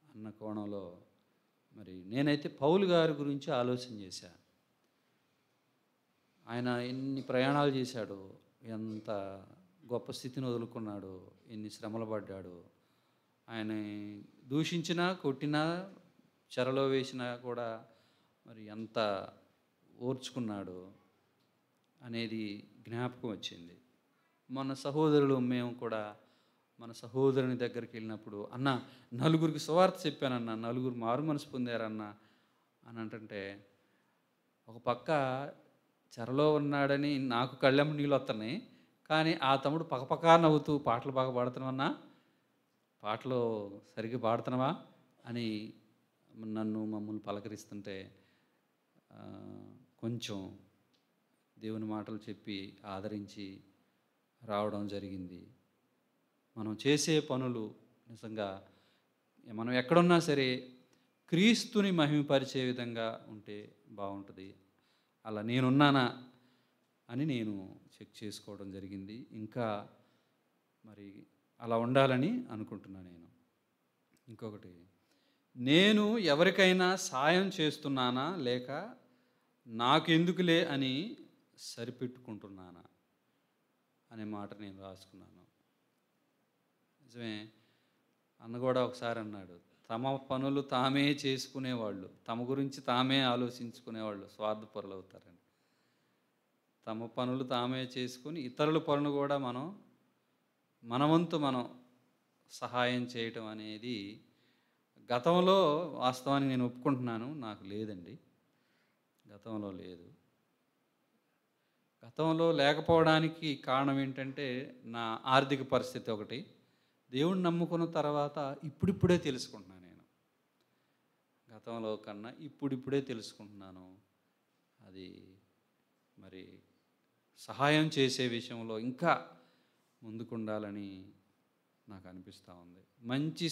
Speaker 3: అన్న కోణంలో మరి నేనైతే పౌలు గారి గురించి ఆలోచన చేశాను. ఆయన ఎన్ని ప్రయాణాలు చేశాడో, ఎంత గొప్ప స్థితిని వదులుకున్నాడో, ఎన్ని శ్రమలు పడ్డాడో, ఆయన దూషించినా కొట్టినా చెరలో వేసినా కూడా మరి ఎంత ఓర్చుకున్నాడో అనేది జ్ఞాపకం వచ్చింది. మన సహోదరులు మేము కూడా మన సహోదరుని దగ్గరికి వెళ్ళినప్పుడు, అన్న నలుగురికి సువార్త చెప్పానన్న, నలుగురు మారు మనసు పొందారన్న అని అంటుంటే, ఒక పక్క చెరలో ఉన్నాడని నాకు కళ్ళెమ్మ నీళ్ళు వస్తున్నాయి, కానీ ఆ తమ్ముడు పక్కపక్క నవ్వుతూ పాటలు బాగా పాడుతున్నావన్నా, పాటలు సరిగ్గా పాడుతున్నావా అని మమ్మల్ని పలకరిస్తుంటే కొంచెం దేవుని మాటలు చెప్పి ఆదరించి రావడం జరిగింది. మనం చేసే పనులు నిజంగా మనం ఎక్కడున్నా సరే క్రీస్తుని మహిమపరిచే విధంగా ఉంటే బాగుంటుంది. అలా నేనున్నానా అని నేను చెక్ చేసుకోవడం జరిగింది. ఇంకా మరి అలా ఉండాలని అనుకుంటున్నాను నేను. ఇంకొకటి, నేను ఎవరికైనా సాయం చేస్తున్నానా లేక నాకెందుకులే అని సరిపెట్టుకుంటున్నానా అనే మాట నేను రాసుకున్నాను. నిజమే, అన్న కూడా ఒకసారి అన్నాడు, తమ పనులు తామే చేసుకునేవాళ్ళు, తమ గురించి తామే ఆలోచించుకునేవాళ్ళు స్వార్థపరులు అవుతారని. తమ పనులు తామే చేసుకుని ఇతరుల పనులు కూడా మన వంతు మనం సహాయం చేయటం అనేది గతంలో వాస్తవానికి నేను ఒప్పుకుంటున్నాను, నాకు లేదండి. గతంలో లేదు. గతంలో లేకపోవడానికి కారణం ఏంటంటే నా ఆర్థిక పరిస్థితి ఒకటి. దేవుణ్ణి నమ్ముకున్న తర్వాత ఇప్పుడిప్పుడే తెలుసుకుంటున్నాను నేను. గతంలో కన్నా ఇప్పుడిప్పుడే తెలుసుకుంటున్నాను. అది మరి సహాయం చేసే విషయంలో ఇంకా ముందుకుండాలని నాకు అనిపిస్తూ ఉంది. మంచి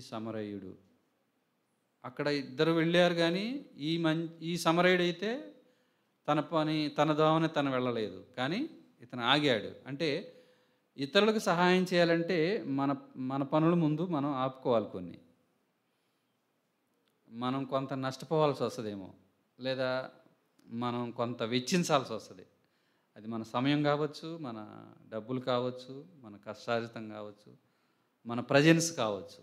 Speaker 3: సమరయుడు అక్కడ ఇద్దరు వెళ్ళారు, కానీ ఈ సమరయుడు అయితే తన దావని తను వెళ్ళలేదు, కానీ ఇతను ఆగాడు. అంటే ఇతరులకు సహాయం చేయాలంటే మన పనుల ముందు మనం ఆపుకోవాలి. కొన్ని మనం కొంత నష్టపోవాల్సి వస్తుందేమో, లేదా మనం కొంత వెచ్చించాల్సి వస్తుంది. అది మన సమయం కావచ్చు, మన డబ్బులు కావచ్చు, మన కష్టార్జితం కావచ్చు, మన ప్రజెన్స్ కావచ్చు.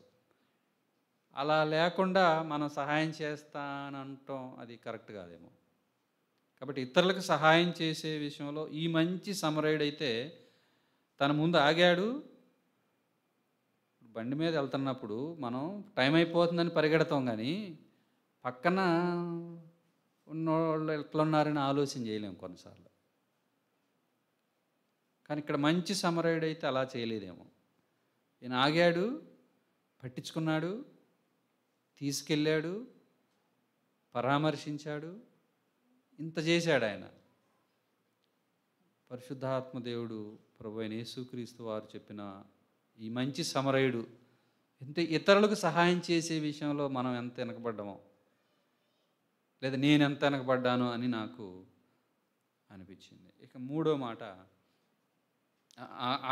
Speaker 3: అలా లేకుండా మనం సహాయం చేస్తానంటాం అది కరెక్ట్ కాదేమో. కాబట్టి ఇతరులకు సహాయం చేసే విషయంలో ఈ మంచి సమరయుడైతే తన ముందు ఆగాడు. బండి మీద వెళ్తున్నప్పుడు మనం టైం అయిపోతుందని పరిగెడతాం, కానీ పక్కన ఉన్నోళ్ళు ఎట్లున్నారని ఆలోచన చేయలేము కొన్నిసార్లు. కానీ ఇక్కడ మంచి సమరయుడైతే అలా చేయలేదేమో. ఈయన ఆగాడు, పట్టించుకున్నాడు, తీసుకెళ్ళాడు, పరామర్శించాడు, ఇంత చేశాడు ఆయన. పరిశుద్ధాత్మ దేవుడు ప్రభు అయిన యేసుక్రీస్తు వారు చెప్పిన ఈ మంచి సమరయుడు ఇతరులకు సహాయం చేసే విషయంలో మనం ఎంత వెనకబడ్డామో, లేదా నేను ఎంత వెనకబడ్డాను అని నాకు అనిపించింది. ఇక మూడో మాట,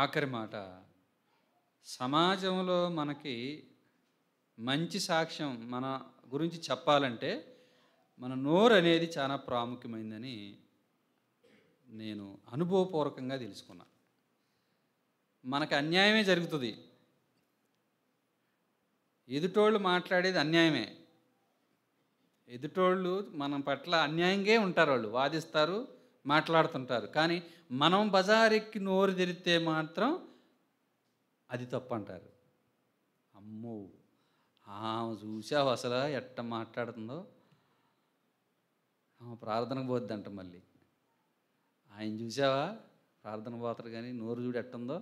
Speaker 3: ఆఖరి మాట, సమాజంలో మనకి మంచి సాక్ష్యం మన గురించి చెప్పాలంటే మన నోరు అనేది చాలా ప్రాముఖ్యమైందని నేను అనుభవపూర్వకంగా తెలుసుకున్నా. మనకు అన్యాయమే జరుగుతుంది, ఎదుటోళ్ళు మాట్లాడేది అన్యాయమే. ఎదుటోళ్ళు మన పట్ల అన్యాయంగా ఉంటారు, వాళ్ళు వాదిస్తారు, మాట్లాడుతుంటారు. కానీ మనం బజారెక్కి నోరు తెరిస్తే మాత్రం అది తప్పు అంటారు. అమ్మో, చూసావు అసలు ఎట్ట మాట్లాడుతుందో, ప్రార్థనకు పోద్దంట. మళ్ళీ ఆయన చూసావా ప్రార్థన పోతారు, కానీ నోరు చూడు ఎట్టుందో.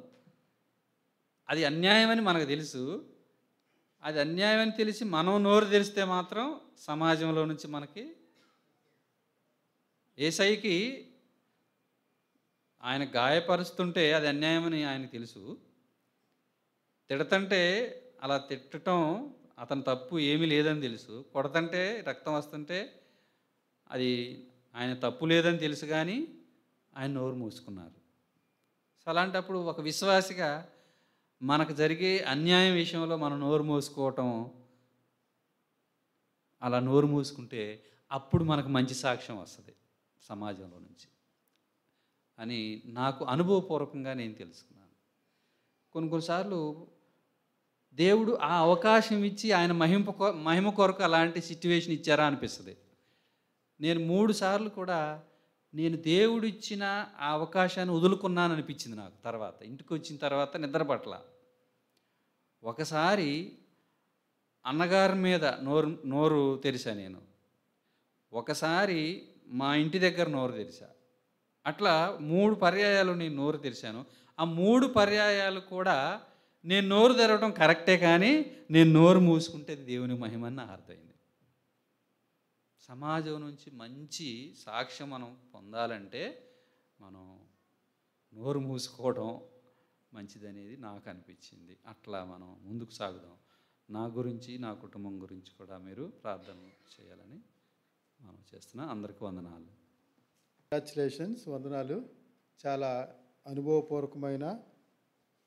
Speaker 3: అది అన్యాయమని మనకు తెలుసు. అది అన్యాయమని తెలిసి మనం నోరు తెరిస్తే మాత్రం సమాజంలో నుంచి మనకి యేసయ్యకి ఆయన గాయపరుస్తుంటే అది అన్యాయమని ఆయనకు తెలుసు. తిడతంటే అలా తిట్టడం అతని తప్పు ఏమీ లేదని తెలుసు. కొడతంటే రక్తం వస్తుంటే అది ఆయన తప్పు లేదని తెలుసు, కానీ ఆయన నోరు మూసుకున్నారు. సో అలాంటప్పుడు ఒక విశ్వాసిగా మనకు జరిగే అన్యాయం విషయంలో మనం నోరు మూసుకోవటం, అలా నోరు మూసుకుంటే అప్పుడు మనకు మంచి సాక్ష్యం వస్తుంది సమాజంలో నుంచి అని నాకు అనుభవపూర్వకంగా నేను తెలుసుకున్నాను. కొన్నిసార్లు దేవుడు ఆ అవకాశం ఇచ్చి ఆయన మహిమ కొరకు అలాంటి సిచ్యువేషన్ ఇచ్చారా అనిపిస్తుంది. నేను 3 సార్లు కూడా నేను దేవుడు ఇచ్చిన ఆ అవకాశాన్ని వదులుకున్నాను అనిపించింది నాకు. తర్వాత ఇంటికి వచ్చిన తర్వాత నిద్ర పట్ల ఒకసారి అన్నగారి మీద నోరు తెరిసా నేను, ఒకసారి మా ఇంటి దగ్గర నోరు తెరిసా. అట్లా 3 పర్యాయాలు నేను నోరు తెరిచాను. ఆ 3 పర్యాయాలు కూడా నేను నోరు తెరవడం కరెక్టే, కానీ నేను నోరు మూసుకుంటే దేవుని మహిమని నాకు అర్థమైంది. సమాజం నుంచి మంచి సాక్ష్యం మనం పొందాలంటే మనం నోరు మూసుకోవడం మంచిదనేది నాకు అనిపించింది. అట్లా మనం ముందుకు సాగుదాం. నా గురించి, నా కుటుంబం గురించి కూడా మీరు ప్రార్థన చేయాలని మనం చేస్తున్నాం. అందరికీ వందనాలు.
Speaker 4: కంగ్రాచులేషన్స్, వందనాలు. చాలా అనుభవపూర్వకమైన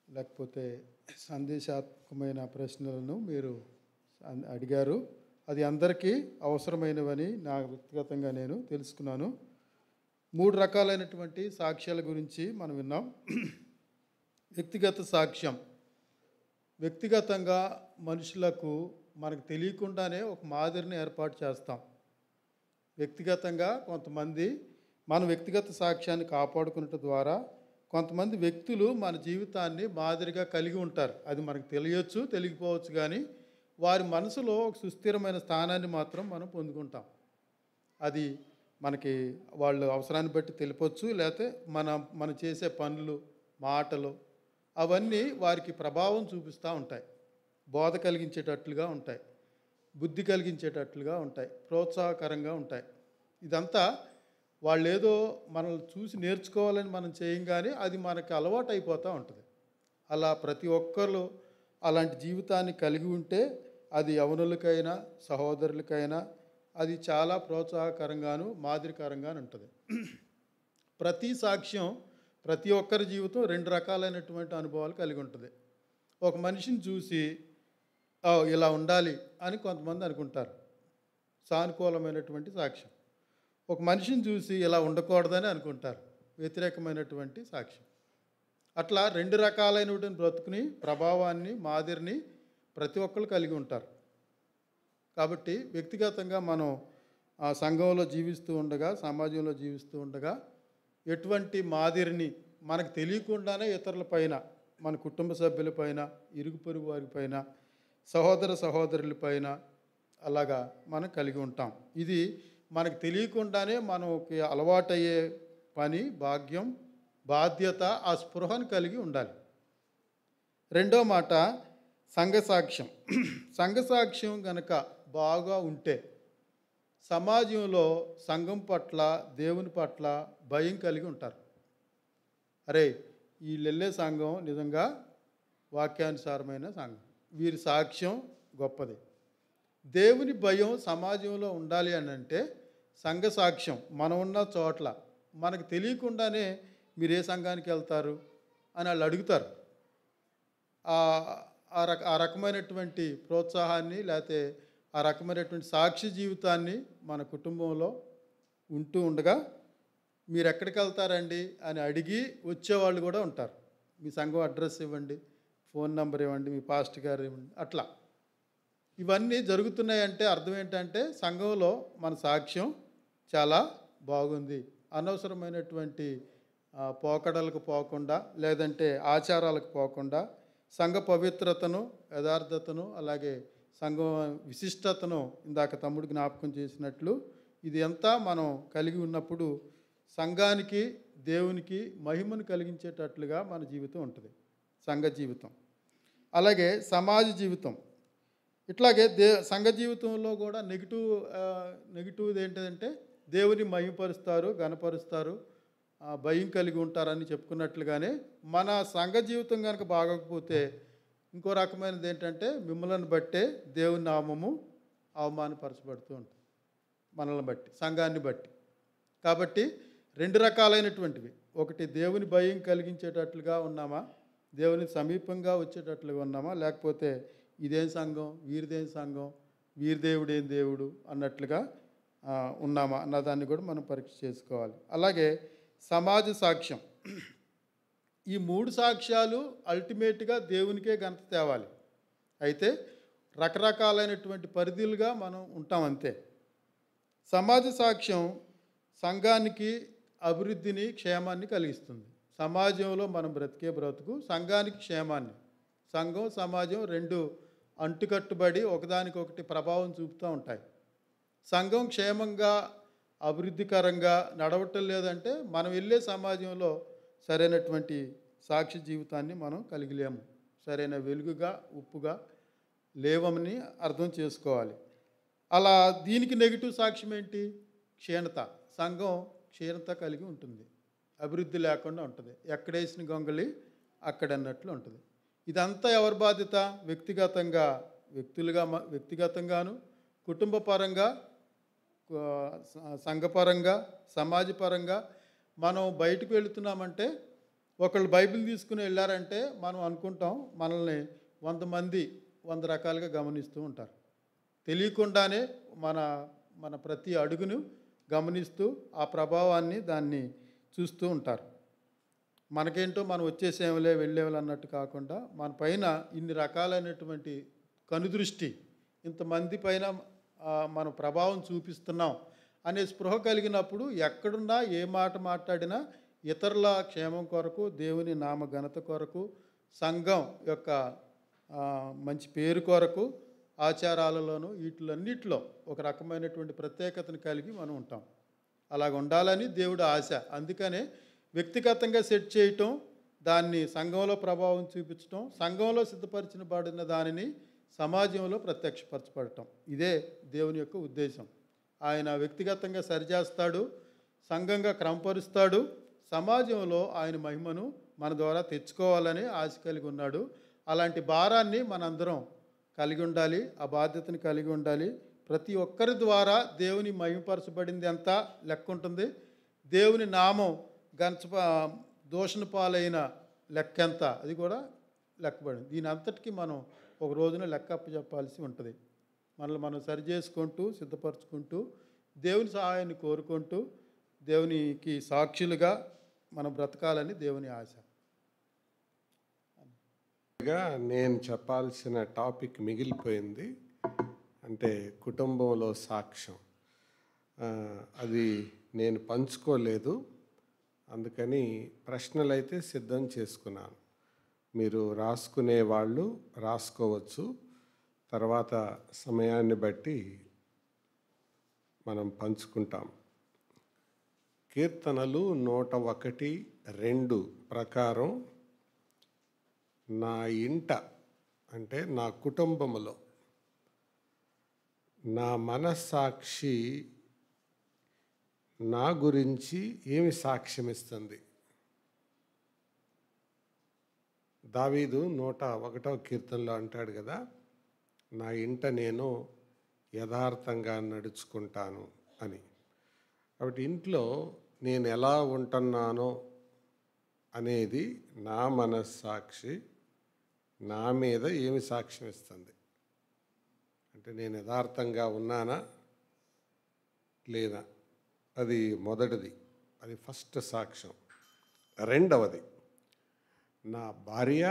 Speaker 4: లేకపోతే సందేశాత్మకమైన ప్రశ్నలను మీరు అడిగారు. అది అందరికీ అవసరమైనవని నా వ్యక్తిగతంగా నేను తెలుసుకున్నాను. 3 రకాలైనటువంటి సాక్ష్యాల గురించి మనం విన్నాం. వ్యక్తిగత సాక్ష్యం. వ్యక్తిగతంగా మనుషులకు మనకు తెలియకుండానే ఒక మాదిరిని ఏర్పాటు చేస్తాం. వ్యక్తిగతంగా కొంతమంది మన వ్యక్తిగత సాక్ష్యాన్ని కాపాడుకున్నట్టు ద్వారా కొంతమంది వ్యక్తులు మన జీవితాన్ని మాదిరిగా కలిగి ఉంటారు. అది మనకు తెలియచ్చు, తెలియకపోవచ్చు, కానీ వారి మనసులో ఒక సుస్థిరమైన స్థానాన్ని మాత్రం మనం పొందుకుంటాం. అది మనకి వాళ్ళు అవసరాన్ని బట్టి తెలిపొచ్చు, లేకపోతే మనం చేసే పనులు, మాటలు అవన్నీ వారికి ప్రభావం చూపిస్తూ ఉంటాయి. బోధ కలిగించేటట్లుగా ఉంటాయి, బుద్ధి కలిగించేటట్లుగా ఉంటాయి, ప్రోత్సాహకరంగా ఉంటాయి. ఇదంతా వాళ్ళు ఏదో మనల్ని చూసి నేర్చుకోవాలని మనం చేయం, కానీ అది మనకు అలవాటు అయిపోతూ ఉంటుంది. అలా ప్రతి ఒక్కరు అలాంటి జీవితాన్ని కలిగి ఉంటే అది యవనులకైనా సహోదరులకైనా అది చాలా ప్రోత్సాహకరంగాను మాదిరికరంగాను ఉంటుంది. ప్రతి సాక్ష్యం, ప్రతి ఒక్కరి జీవితం 2 రకాలైనటువంటి అనుభవాలు కలిగి ఉంటుంది. ఒక మనిషిని చూసి ఇలా ఉండాలి అని కొంతమంది అనుకుంటారు, సానుకూలమైనటువంటి సాక్ష్యం. ఒక మనిషిని చూసి ఇలా ఉండకూడదని అనుకుంటారు, వ్యతిరేకమైనటువంటి సాక్ష్యం. అట్లా 2 రకాలైనటువంటి బ్రతుకుని, ప్రభావాన్ని, మాదిరిని ప్రతి ఒక్కరు కలిగి ఉంటారు. కాబట్టి వ్యక్తిగతంగా మనం సంఘంలో జీవిస్తూ ఉండగా, సమాజంలో జీవిస్తూ ఉండగా ఎటువంటి మాదిరిని మనకు తెలియకుండానే ఇతరుల పైన, మన కుటుంబ సభ్యుల పైన, ఇరుగు పొరుగు వారి పైన, సహోదర సహోదరుల అలాగా మనం కలిగి ఉంటాం. ఇది మనకు తెలియకుండానే మనకి అలవాటయ్యే పని, భాగ్యం, బాధ్యత, ఆ స్పృహను కలిగి ఉండాలి. రెండో మాట సంఘ సాక్ష్యం. సంఘ సాక్ష్యం గనక బాగా ఉంటే సమాజంలో సంఘం పట్ల, దేవుని పట్ల భయం కలిగి ఉంటారు. అరే, వీళ్ళెళ్ళే సంఘం నిజంగా వాక్యానుసారమైన సంఘం, వీరి సాక్ష్యం గొప్పది. దేవుని భయం సమాజంలో ఉండాలి అని అంటే సంఘ సాక్ష్యం మనం ఉన్న చోట్ల మనకు తెలియకుండానే మీరు ఏ సంఘానికి వెళ్తారు అని వాళ్ళు అడుగుతారు. ఆ రకమైనటువంటి ప్రోత్సాహాన్ని, లేకపోతే ఆ రకమైనటువంటి సాక్షి జీవితాన్ని మన కుటుంబంలో ఉంటూ ఉండగా మీరు ఎక్కడికి వెళ్తారండి అని అడిగి వచ్చేవాళ్ళు కూడా ఉంటారు. మీ సంఘం అడ్రస్ ఇవ్వండి, ఫోన్ నెంబర్ ఇవ్వండి, మీ పాస్టర్ గారు ఇవ్వండి. అట్లా ఇవన్నీ జరుగుతున్నాయంటే అర్థం ఏంటంటే సంఘంలో మన సాక్ష్యం చాలా బాగుంది. అనవసరమైనటువంటి పోకడలకు పోకుండా, లేదంటే ఆచారాలకు పోకుండా సంఘ పవిత్రతను, యథార్థతను, అలాగే సంఘం విశిష్టతను ఇందాక తమ్ముడు జ్ఞాపకం చేసినట్లు ఇది అంతా మనం కలిగి ఉన్నప్పుడు సంఘానికి, దేవునికి మహిమను కలిగించేటట్లుగా మన జీవితం ఉంటుంది, సంఘ జీవితం. అలాగే సమాజ జీవితం. ఇట్లాగే సంఘ జీవితంలో కూడా నెగిటివ్ ఏంటంటే దేవుని మహిమపరుస్తారు, ఘనపరుస్తారు, భయం కలిగి ఉంటారని చెప్పుకున్నట్లుగానే మన సంఘ జీవితం కనుక బాగోకపోతే ఇంకో రకమైనది ఏంటంటే మిమ్మల్ని బట్టే దేవుని నామము అవమానపరచబడుతూ ఉంటుంది, మనల్ని బట్టి, సంఘాన్ని బట్టి. కాబట్టి 2 రకాలైనటువంటివి. ఒకటి, దేవుని భయం కలిగించేటట్లుగా ఉన్నామా, దేవుని సమీపంగా వచ్చేటట్లుగా ఉన్నామా, లేకపోతే ఇదేం సంఘం, వీరిదేం సంఘం, వీరి దేవుడేం దేవుడు అన్నట్లుగా ఉన్నామా అన్నదాన్ని కూడా మనం పరీక్ష చేసుకోవాలి. అలాగే సమాజ సాక్ష్యం. ఈ 3 సాక్ష్యాలు అల్టిమేట్గా దేవునికే ఘనత తేవాలి. అయితే రకరకాలైనటువంటి పరిధులుగా మనం ఉంటాం అంతే. సమాజ సాక్ష్యం సంఘానికి అభివృద్ధిని, క్షేమాన్ని కలిగిస్తుంది. సమాజంలో మనం బ్రతికే బ్రతుకు సంఘానికి క్షేమాన్ని. సంఘం, సమాజం 2 అంటుకట్టుబడి ఒకదానికొకటి ప్రభావం చూపుతూ ఉంటాయి. సంఘం క్షేమంగా, అభివృద్ధికరంగా నడవటం లేదంటే మనం వెళ్ళే సమాజంలో సరైనటువంటి సాక్షి జీవితాన్ని మనం కలిగిలేము, సరైన వెలుగుగా, ఉప్పుగా లేవమని అర్థం చేసుకోవాలి. అలా దీనికి నెగిటివ్ సాక్ష్యం ఏంటి? క్షీణత. సంఘం క్షీణత కలిగి ఉంటుంది, అభివృద్ధి లేకుండా ఉంటుంది, ఎక్కడేసిన గొంగళి అక్కడన్నట్లు ఉంటుంది. ఇదంతా ఎవరి బాధ్యత? వ్యక్తిగతంగాను, కుటుంబ పరంగా, సంఘపరంగా, సమాజపరంగా. మనం బయటకు వెళుతున్నామంటే ఒకళ్ళు బైబిల్ తీసుకుని వెళ్ళారంటే మనం అనుకుంటాం మనల్ని 100 మంది 100 రకాలుగా గమనిస్తూ ఉంటారు. తెలియకుండానే మన మన ప్రతి అడుగును గమనిస్తూ ఆ ప్రభావాన్ని దాన్ని చూస్తూ ఉంటారు. మనకేంటో మనం వచ్చేసేమలే వెళ్ళేవాళ్ళు అన్నట్టు కాకుండా మన పైన ఇన్ని రకాలైనటువంటి కనుదృష్టి, ఇంతమంది పైన మనం ప్రభావం చూపిస్తున్నాం అనే స్పృహ కలిగినప్పుడు ఎక్కడున్నా ఏ మాట మాట్లాడినా ఇతరుల క్షేమం కొరకు, దేవుని నామ ఘనత కొరకు, సంఘం యొక్క మంచి పేరు కొరకు, ఆచారాలలోనూ వీటిలన్నిటిలో ఒక రకమైనటువంటి ప్రత్యేకతను కలిగి మనం ఉంటాం. అలాగ ఉండాలని దేవుడు ఆశ. అందుకనే వ్యక్తిగతంగా సెట్ చేయటం, దాన్ని సంఘంలో ప్రభావం చూపించటం, సంఘంలో సిద్ధపరచబడిన దానిని సమాజంలో ప్రత్యక్షపరచబడటం, ఇదే దేవుని యొక్క ఉద్దేశం. ఆయన వ్యక్తిగతంగా సరిచేస్తాడు, సంఘంగా క్రమపరుస్తాడు, సమాజంలో ఆయన మహిమను మన ద్వారా తెచ్చుకోవాలని ఆశ కలిగి ఉన్నాడు. అలాంటి భారాన్ని మనందరం కలిగి ఉండాలి, ఆ బాధ్యతను కలిగి ఉండాలి. ప్రతి ఒక్కరి ద్వారా దేవుని మహిమపరచబడింది ఎంత లెక్క ఉంటుంది, దేవుని నామం దూషణ పాలైన లెక్క ఎంత, అది కూడా లెక్కబడింది. దీని అంతటికీ మనం ఒక రోజున లెక్క అప్పచెప్పాల్సి ఉంటుంది. మనల్ని మనం సరి చేసుకుంటూ, సిద్ధపరచుకుంటూ, దేవుని సహాయాన్ని కోరుకుంటూ, దేవునికి సాక్షులుగా మనం బ్రతకాలని దేవుని ఆశ.
Speaker 5: నేను చెప్పాల్సిన టాపిక్ మిగిలిపోయింది, అంటే కుటుంబంలో సాక్ష్యం. అది నేను పంచుకోలేదు, అందుకని ప్రశ్నలు అయితే సిద్ధం చేసుకున్నాను. మీరు రాసుకునే వాళ్ళు రాసుకోవచ్చు, తర్వాత సమయాన్ని బట్టి మనం పంచుకుంటాం. కీర్తనలు 101:2 ప్రకారం నా ఇంట, అంటే నా కుటుంబంలో, నా మనస్సాక్షి నా గురించి ఏమి సాక్ష్యం ఇస్తుంది? దావీదు 101వ కీర్తనలో అంటాడు కదా, నా ఇంట నేను యథార్థంగా నడుచుకుంటాను అని. కాబట్టి ఇంట్లో నేను ఎలా ఉంటున్నానో అనేది నా మనస్సాక్షి నా మీద ఏమి సాక్ష్యం ఇస్తుంది. అంటే నేను యథార్థంగా ఉన్నానా లేదా, అది మొదటిది, అది ఫస్ట్ సాక్ష్యం. రెండవది, నా భార్య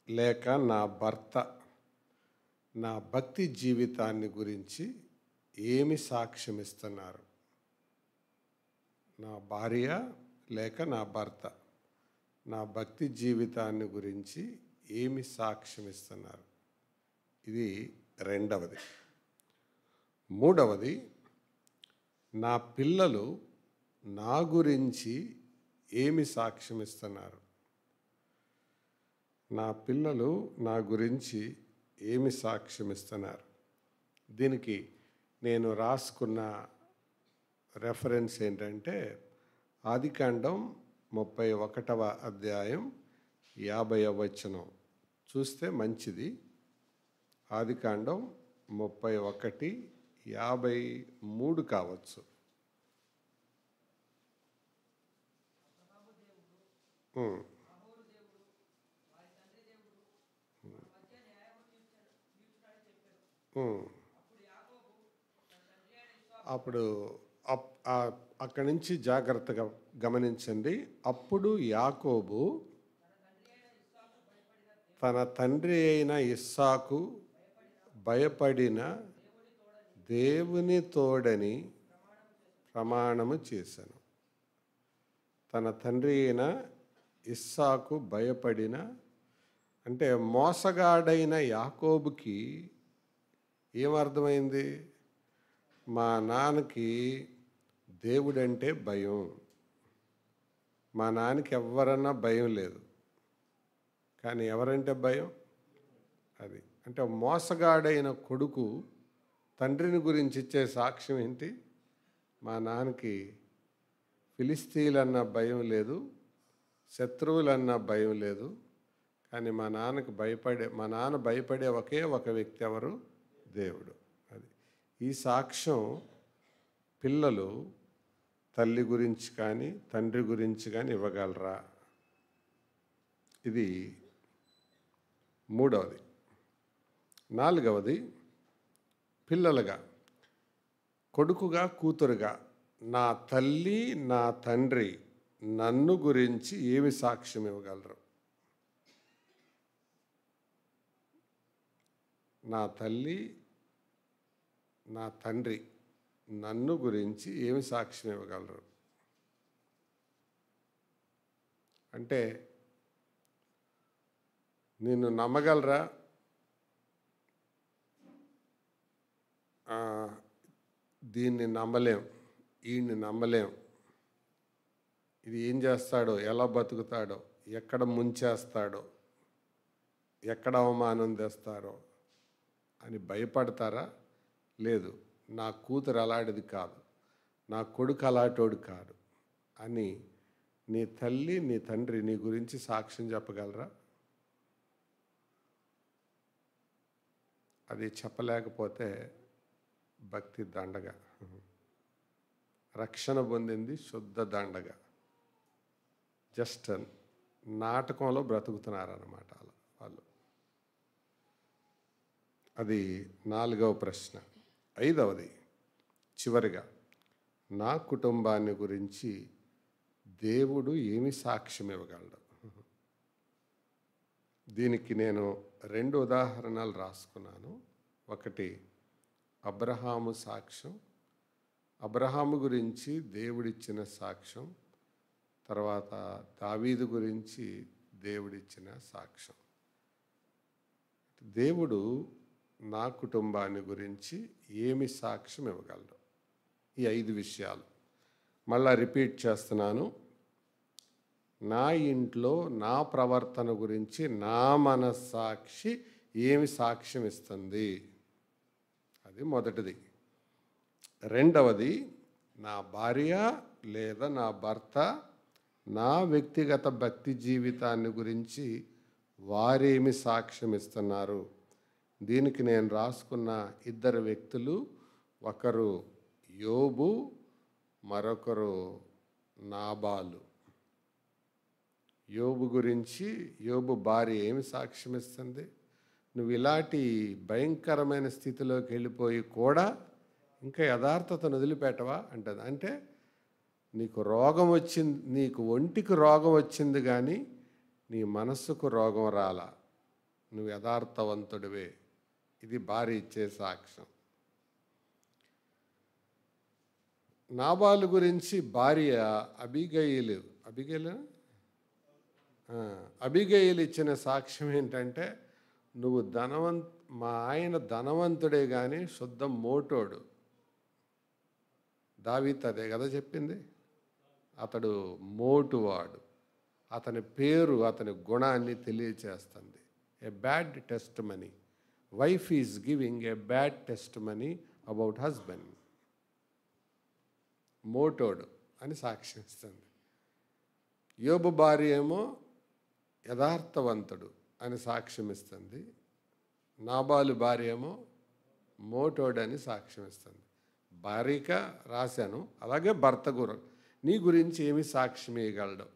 Speaker 5: లేక నా భర్త నా భక్తి జీవితాన్ని గురించి ఏమి సాక్ష్యం ఇస్తున్నారు? నా భార్య లేక నా భర్త నా భక్తి జీవితాన్ని గురించి ఏమి సాక్ష్యం ఇస్తున్నారు? ఇది రెండవది. మూడవది, నా పిల్లలు నా గురించి ఏమి సాక్ష్యం ఇస్తున్నారు? నా పిల్లలు నా గురించి ఏమి సాక్ష్యం ఇస్తున్నారు? దీనికి నేను రాసుకున్న రెఫరెన్స్ ఏంటంటే ఆదికాండం 31వ అధ్యాయం 50వ వచనం చూస్తే మంచిది. ఆదికాండం 31:53 కావచ్చు. అప్పుడు అక్కడి నుంచి జాగ్రత్తగా గమనించండి. అప్పుడు యాకోబు తన తండ్రి అయిన ఇస్సాకు భయపడిన దేవుని తోడని ప్రమాణము చేశాను. తన తండ్రి అయిన ఇస్సాకు భయపడిన, అంటే మోసగాడైన యాకోబుకి ఏమర్థమైంది? మా నాన్నకి దేవుడంటే భయం, మా నాన్నకి ఎవరన్నా భయం లేదు, కానీ ఎవరంటే భయం? అది అంటే మోసగాడైన కొడుకు తండ్రిని గురించి ఇచ్చే సాక్ష్యం ఏంటి? మా నాన్నకి ఫిలిస్తీన్లన్న భయం లేదు, శత్రువులన్న భయం లేదు, కానీ మా నాన్న భయపడే ఒకే ఒక వ్యక్తి ఎవరు? దేవుడు. అది ఈ సాక్ష్యం పిల్లలు తల్లి గురించి కానీ తండ్రి గురించి కానీ ఇవ్వగలరా? ఇది మూడవది. నాలుగవది, పిల్లలుగా, కొడుకుగా, కూతురుగా నా తల్లి నా తండ్రి నన్ను గురించి ఏమి సాక్ష్యం ఇవ్వగలరు? నా తల్లి నా తండ్రి నన్ను గురించి ఏమి సాక్ష్యం ఇవ్వగలరు? అంటే నిన్ను నమ్మగలరా? దీన్ని నమ్మలేం, ఈయన్ని నమ్మలేం, ఇది ఏం చేస్తాడో, ఎలా బతుకుతాడో, ఎక్కడ ముంచేస్తాడో, ఎక్కడ అవమానం తెస్తారో అని భయపడతారా? లేదు, నా కూతురు అలాంటిది కాదు, నా కొడుకు అలాంటోడు కాదు అని నీ తల్లి నీ తండ్రి నీ గురించి సాక్ష్యం చెప్పగలరా? అది చెప్పలేకపోతే భక్తి దండగ, రక్షణ పొందింది శుద్ధ దండగ. జస్ట్ నాటకంలో బ్రతుకుతున్నారన్నమాట వాళ్ళు. అది 4వ ప్రశ్న. 5వది చివరిగా, నా కుటుంబాన్ని గురించి దేవుడు ఏమి సాక్ష్యం ఇవ్వగలడు? దీనికి నేను 2 ఉదాహరణలు రాసుకున్నాను. ఒకటి అబ్రహాము సాక్ష్యం, అబ్రహాము గురించి దేవుడిచ్చిన సాక్ష్యం. తర్వాత దావీదు గురించి దేవుడిచ్చిన సాక్ష్యం. దేవుడు నా కుటుంబాన్ని గురించి ఏమి సాక్ష్యం ఇవ్వగలడు? ఈ 5 విషయాలు మళ్ళా రిపీట్ చేస్తున్నాను. నా ఇంట్లో నా ప్రవర్తన గురించి నా మనస్సాక్షి ఏమి సాక్ష్యం ఇస్తుంది? అది మొదటిది. 2వది, నా భార్య లేదా నా భర్త నా వ్యక్తిగత భక్తి జీవితాన్ని గురించి వారేమి సాక్ష్యం ఇస్తున్నారు? దీనికి నేను రాసుకున్న 2 వ్యక్తులు, ఒకరు యోబు, మరొకరు నాబాలు. యోబు గురించి యోబు భార్య ఏమి సాక్ష్యం ఇస్తుంది? నువ్వు ఇలాంటి భయంకరమైన స్థితిలోకి వెళ్ళిపోయి కూడా ఇంకా యథార్థతను వదిలిపెట్టవా అంటది. అంటే నీకు రోగం వచ్చింది, నీకు ఒంటికి రోగం వచ్చింది కానీ నీ మనస్సుకు రోగం రాలా, నువ్వు యథార్థవంతుడివే. ఇది భార్య ఇచ్చే సాక్ష్యం. నాబాలు గురించి భార్య అబిగయిలు ఇచ్చిన సాక్ష్యం ఏంటంటే, నువ్వు మా ఆయన ధనవంతుడే కానీ శుద్ధ మోటోడు. దావీదు అదే కదా చెప్పింది, అతడు మోటువాడు. అతని పేరు అతని గుణాన్ని తెలియచేస్తుంది. A bad testimony, wife is giving a bad testimony about husband. మోటోడు అని సాక్ష్యం ఇస్తుంది. యోబు భార్య ఏమో యథార్థవంతుడు అని సాక్ష్యం ఇస్తుంది. నాబాలు భార్య ఏమో మోటోడు అని సాక్ష్యం ఇస్తుంది. భార్యక రాశాను, అలాగే భర్త నీ గురించి ఏమి సాక్ష్యం ఇవ్వగలడు?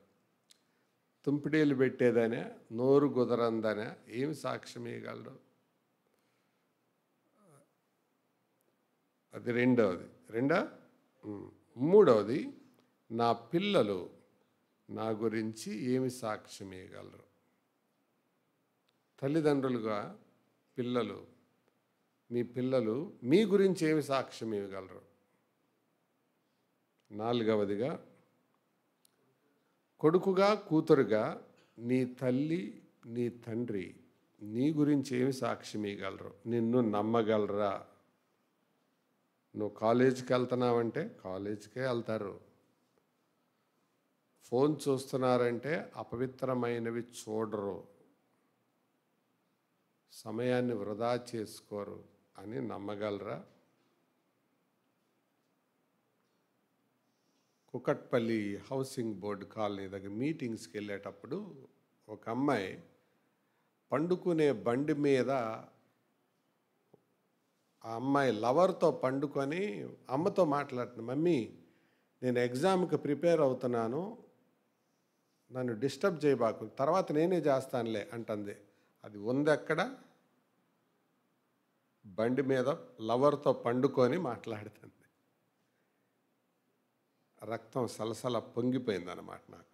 Speaker 5: తుంపిడీలు పెట్టేదనే, నోరు కుదరందనే, ఏమి సాక్ష్యం ఇవ్వగలడు? అది 2వది. 3వది, నా పిల్లలు నా గురించి ఏమి సాక్ష్యం ఇవ్వగలరు? తల్లిదండ్రులుగా పిల్లలు, మీ పిల్లలు మీ గురించి ఏమి సాక్ష్యం ఇవ్వగలరు? 4వదిగా, కొడుకుగా కూతురుగా నీ తల్లి నీ తండ్రి నీ గురించి ఏమి సాక్ష్యం ఇవ్వగలరు? నిన్ను నమ్మగలరా? నువ్వు కాలేజీకి వెళ్తున్నావంటే కాలేజీకే వెళ్తారు. ఫోన్ చూస్తున్నారంటే అపవిత్రమైనవి చూడరు, సమయాన్ని వృధా చేసుకోరు అని నమ్మగలరా? కుకట్పల్లి హౌసింగ్ బోర్డు కాలనీ దగ్గర మీటింగ్స్కి వెళ్ళేటప్పుడు ఒక అమ్మాయి పండుకునే బండి మీద ఆ అమ్మాయి లవర్తో పండుకొని అమ్మతో మాట్లాడుతుంది, మమ్మీ నేను ఎగ్జామ్కి ప్రిపేర్ అవుతున్నాను, నన్ను డిస్టర్బ్ చేయబాకు, తర్వాత నేనే చేస్తానులే అంటుంది. అది ఉందెక్కడ? బండి మీద లవర్తో పండుకొని మాట్లాడుతుంది. రక్తం సలసల పొంగిపోయిందన్నమాట నాకు.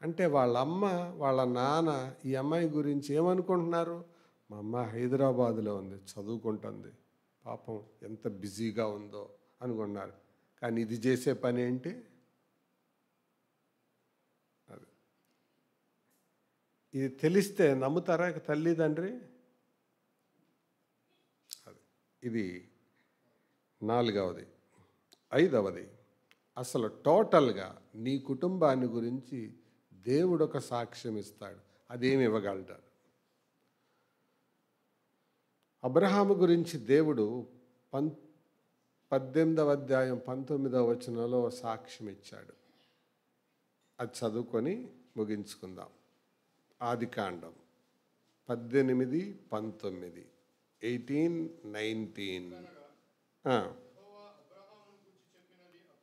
Speaker 5: అంటే వాళ్ళ అమ్మ వాళ్ళ నాన్న ఈ అమ్మాయి గురించి ఏమనుకుంటున్నారు? మా అమ్మ హైదరాబాదులో ఉంది, చదువుకుంటుంది, పాపం ఎంత బిజీగా ఉందో అనుకున్నారు. కానీ ఇది చేసే పని ఏంటి? అది ఇది తెలిస్తే నమ్ముతారా తల్లిదండ్రి? అది ఇది 4వది. 5వది, అసలు టోటల్గా నీ కుటుంబాన్ని గురించి దేవుడు ఒక సాక్ష్యం ఇస్తాడు. అదేమి ఇవ్వగలడు? అబ్రహాము గురించి దేవుడు 18వ అధ్యాయం 19వ వచనంలో సాక్ష్యం ఇచ్చాడు. అది చదువుకొని ముగించుకుందాం. ఆదికాండం 18-19, 18-19.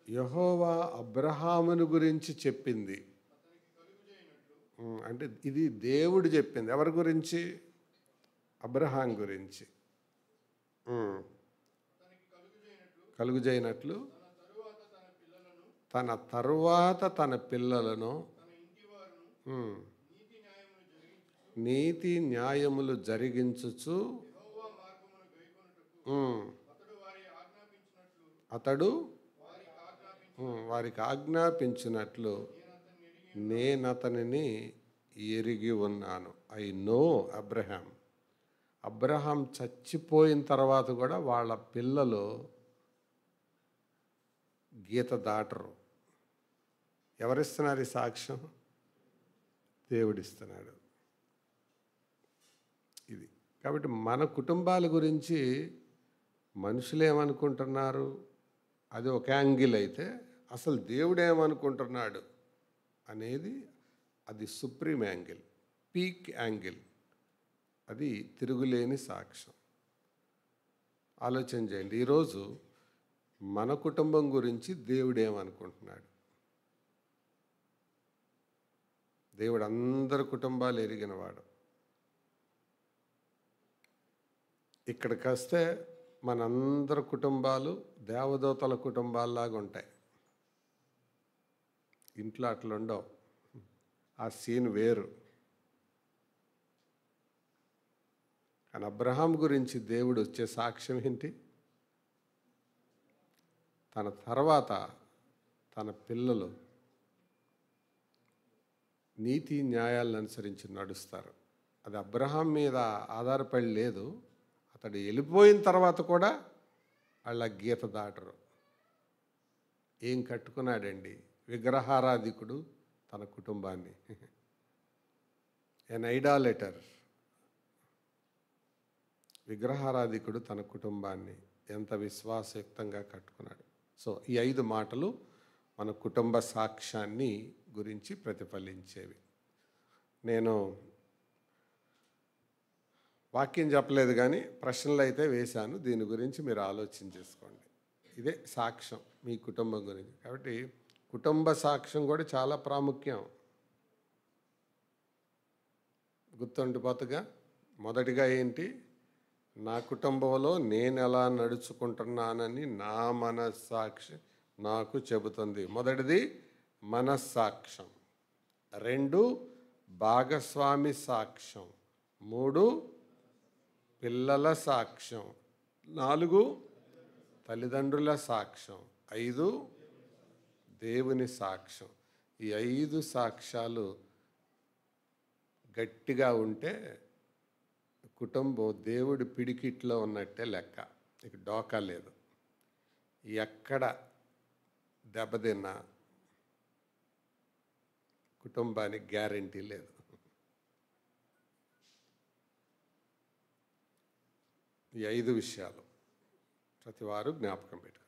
Speaker 5: యెహోవా అబ్రహామును గురించి చెప్పింది. అంటే ఇది దేవుడు చెప్పింది. ఎవరి గురించి? అబ్రహాం గురించి. కలుగుజేయనట్లు తన తరువాత తన పిల్లలను నీతి న్యాయములు జరిగించుచు అతడు వారికి ఆజ్ఞాపించినట్లు నేనతనిని ఎరిగి ఉన్నాను. I know Abraham. అబ్రహాం చచ్చిపోయిన తర్వాత కూడా వాళ్ళ పిల్లలు గీత దాటరు. ఎవరిస్తున్నారు ఈ సాక్ష్యం? దేవుడిస్తున్నాడు. ఇది కాబట్టి మన కుటుంబాల గురించి మనుషులు ఏమనుకుంటున్నారు అది ఒక యాంగిల్ అయితే, అసలు దేవుడు ఏమనుకుంటున్నాడు అనేది అది సుప్రీం యాంగిల్, పీక్ యాంగిల్. అది తిరుగులేని సాక్ష్యం. ఆలోచన చేయండి. ఈరోజు మన కుటుంబం గురించి దేవుడు ఏమనుకుంటున్నాడు? దేవుడు అందరి కుటుంబాలు ఎరిగినవాడు. ఇక్కడికి వస్తే మనందరి కుటుంబాలు దేవదూతల కుటుంబాల్లాగా ఉంటాయి. ఇంట్లో అట్లా ఉండవు. ఆ సీన్ వేరు. కానీ అబ్రహాం గురించి దేవుడు వచ్చే సాక్ష్యం ఏంటి? తన తర్వాత తన పిల్లలు నీతి న్యాయాలను అనుసరించి నడుస్తారు. అది అబ్రహాం మీద ఆధారపడి లేదు. అతడు వెళ్ళిపోయిన తర్వాత కూడా వాళ్ళ గీత దాటరు. ఏం కట్టుకున్నాడండి? విగ్రహారాధికుడు తన కుటుంబాన్ని, ఎన్ ఐడాలేటర్, విగ్రహారాధికుడు తన కుటుంబాన్ని ఎంత విశ్వాసయుక్తంగా కట్టుకున్నాడు. సో ఈ 5 మాటలు మన కుటుంబ సాక్ష్యాన్ని గురించి ప్రతిఫలించేవి. నేను వాక్యం చెప్పలేదు కానీ ప్రశ్నలు అయితే వేశాను. దీని గురించి మీరు ఆలోచన చేసుకోండి. ఇదే సాక్ష్యం మీ కుటుంబం గురించి. కాబట్టి కుటుంబ సాక్ష్యం కూడా చాలా ప్రాముఖ్యం. గుర్తుండిపోతుగా మొదటిగా ఏంటి? నా కుటుంబంలో నేను ఎలా నడుచుకుంటున్నానని నా మనస్సాక్షి నాకు చెబుతుంది. మొదటిది మనస్సాక్ష్యం. 2 భాగస్వామి సాక్ష్యం. 3 పిల్లల సాక్ష్యం. 4 తల్లిదండ్రుల సాక్ష్యం. 5 దేవుని సాక్ష్యం. ఈ 5 సాక్ష్యాలు గట్టిగా ఉంటే కుటుంబం దేవుడి పిడికిట్లో ఉన్నట్టే లెక్క. ఇక డోకా లేదు. ఎక్కడ దెబ్బతిన్నా కుటుంబానికి గ్యారంటీ లేదు. ఈ 5 విషయాలు ప్రతివారు జ్ఞాపకం పెట్టుకోండి.